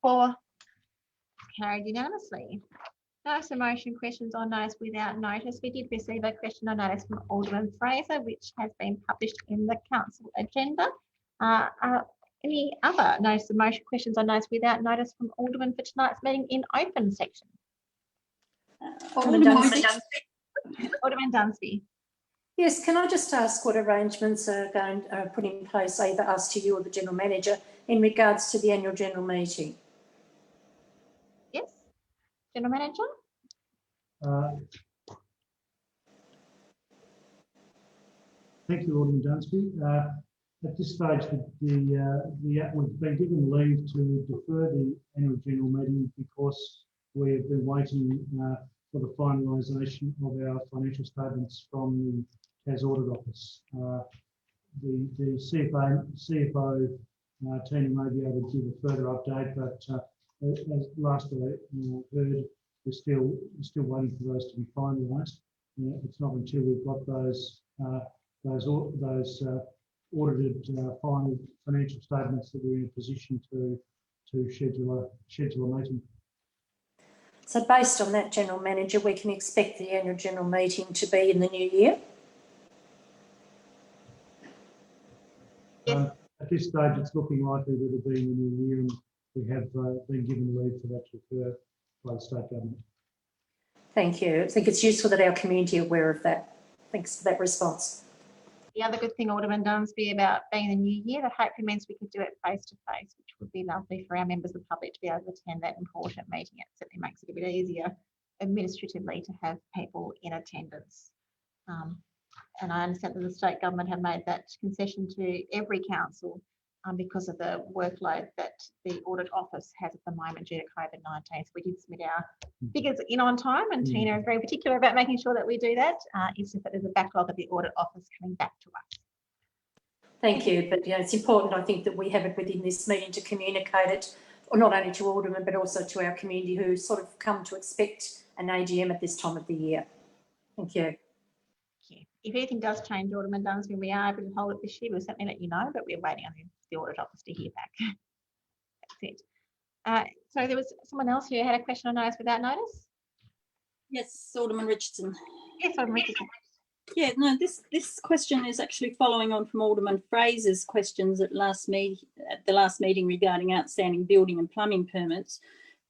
For. Carried unanimously. Notice of motion, questions on notice without notice. We did receive a question on notice from Alderman Fraser, which has been published in the council agenda. Any other notice of motion, questions on notice without notice from Alderman for tonight's meeting in open section? Alderman Dunsby. Alderman Dunsby. Yes, can I just ask what arrangements are put in place, either us to you or the General Manager, in regards to the annual general meeting? Yes, General Manager. Thank you, Alderman Dunsby. At this stage, we've been given leave to defer the annual general meeting because we have been waiting for the finalisation of our financial statements from the TAS Audit Office. The CFO team may be able to give a further update, but as last I heard, we're still waiting for those to be finalised. It's not until we've got those audited final financial statements that we're in a position to schedule a meeting. So based on that, General Manager, we can expect the annual general meeting to be in the new year? Yes. At this stage, it's looking likely that it'll be in the new year, and we have been given leave for that to occur by the state government. Thank you. I think it's useful that our community are aware of that. Thanks for that response. The other good thing, Alderman Dunsby, about being the new year, that hopefully means we could do it face to face, which would be lovely for our members of the public to be able to attend that important meeting. It certainly makes it a bit easier administratively to have people in attendance. And I understand that the state government have made that concession to every council because of the workload that the audit office has at the moment due to COVID-19. So we did submit our figures in on time, and Tina is very particular about making sure that we do that. It's just that there's a backlog of the audit office coming back to us. Thank you, but it's important, I think, that we have it within this meeting to communicate it, or not only to Aldermen, but also to our community who sort of come to expect an AGM at this time of the year. Thank you. If anything does change, Alderman Dunsby, we are able to hold it this year, we'll certainly let you know, but we're waiting on the audit office to hear back. That's it. So there was someone else who had a question on notice without notice? Yes, Alderman Richardson. Yes, Alderman Richardson. Yeah, no, this question is actually following on from Alderman Fraser's questions at the last meeting regarding outstanding building and plumbing permits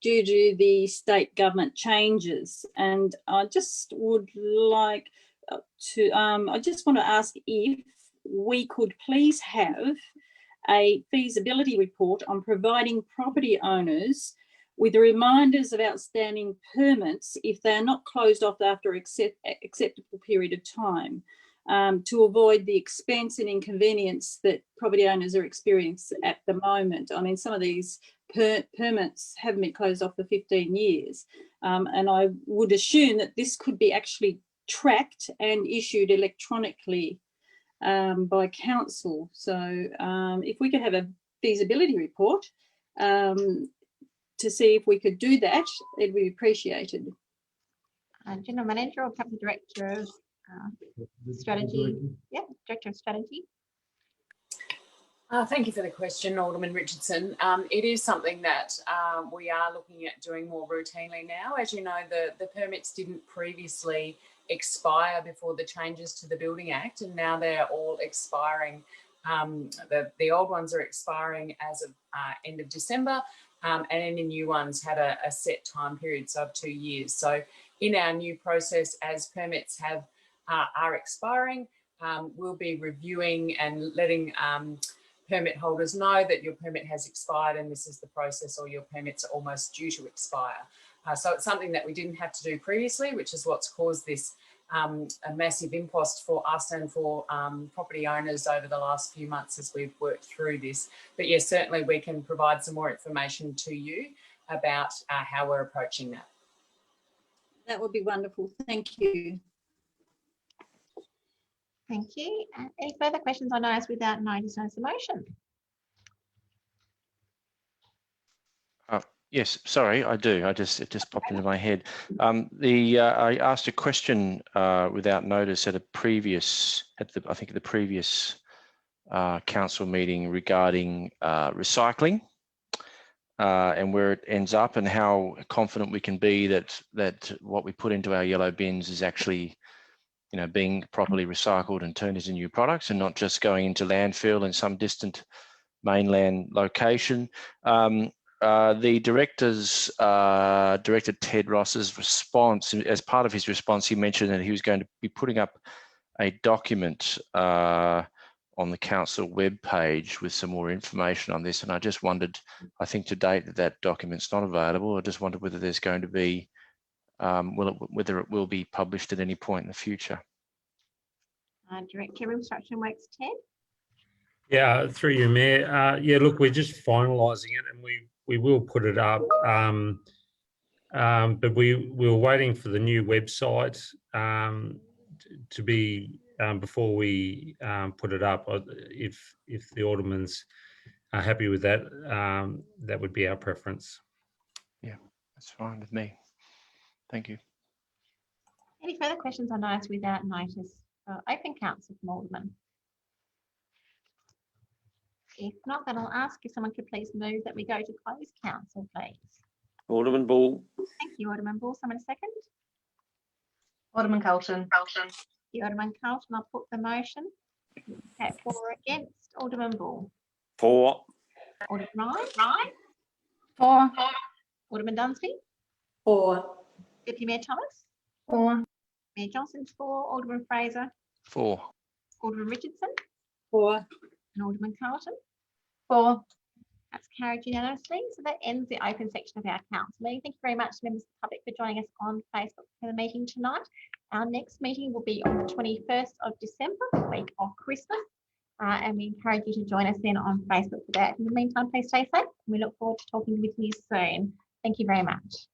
due to the state government changes. And I just would like I just want to ask if we could please have a feasibility report on providing property owners with reminders of outstanding permits if they are not closed off after an acceptable period of time, to avoid the expense and inconvenience that property owners are experiencing at the moment. I mean, some of these permits haven't been closed off for 15 years, and I would assume that this could be actually tracked and issued electronically by council. So if we could have a feasibility report to see if we could do that. It'd be appreciated. General Manager or Capital Director of Strategy? Yeah, Director of Strategy. Thank you for the question, Alderman Richardson. It is something that we are looking at doing more routinely now. As you know, the permits didn't previously expire before the changes to the Building Act, and now they're all expiring. The old ones are expiring as of end of December, and any new ones had a set time period, so of 2 years. So in our new process, as permits are expiring, we'll be reviewing and letting permit holders know that your permit has expired and this is the process, or your permits are almost due to expire. So it's something that we didn't have to do previously, which is what's caused this a massive impost for us and for property owners over the last few months as we've worked through this. But yes, certainly we can provide some more information to you about how we're approaching that. That would be wonderful. Thank you. Thank you. Any further questions on notice without notice as a motion? Yes, sorry, I do. It just popped into my head. I asked a question without notice at the previous council meeting regarding recycling and where it ends up, and how confident we can be that what we put into our yellow bins is actually, being properly recycled and turned into new products, and not just going into landfill in some distant mainland location. The Director Ted Ross's response, as part of his response, he mentioned that he was going to be putting up a document on the council webpage with some more information on this. And I just wondered, I think to date that document's not available. I just wondered whether there's going to be, whether it will be published at any point in the future. Director of Infrastructure Works, Ted. Yeah, through you, Mayor. Yeah, look, we're just finalising it, and we will put it up. But we were waiting for the new website to be before we put it up. If the aldermans are happy with that, that would be our preference. Yeah, that's fine with me. Thank you. Any further questions on notice without notice? Open council from Alderman. If not, then I'll ask if someone could please move that we go to closed council, please. Alderman Ball. Thank you, Alderman Ball. Someone a second. Alderman Colton. Thank you, Alderman Colton. I'll put the motion. Okay, for or against, Alderman Ball. For. Alderman Ryan. For. Alderman Dunsby. For. Deputy Mayor Thomas. For. Mayor Johnson's for. Alderman Fraser. For. Alderman Richardson. For. And Alderman Carlton. For. That's carried unanimously. So that ends the open section of our council meeting. Thank you very much, members of the public, for joining us on Facebook for the meeting tonight. Our next meeting will be on the 21st of December, the week of Christmas. And we encourage you to join us then on Facebook for that. In the meantime, please stay safe. And we look forward to talking with you soon. Thank you very much.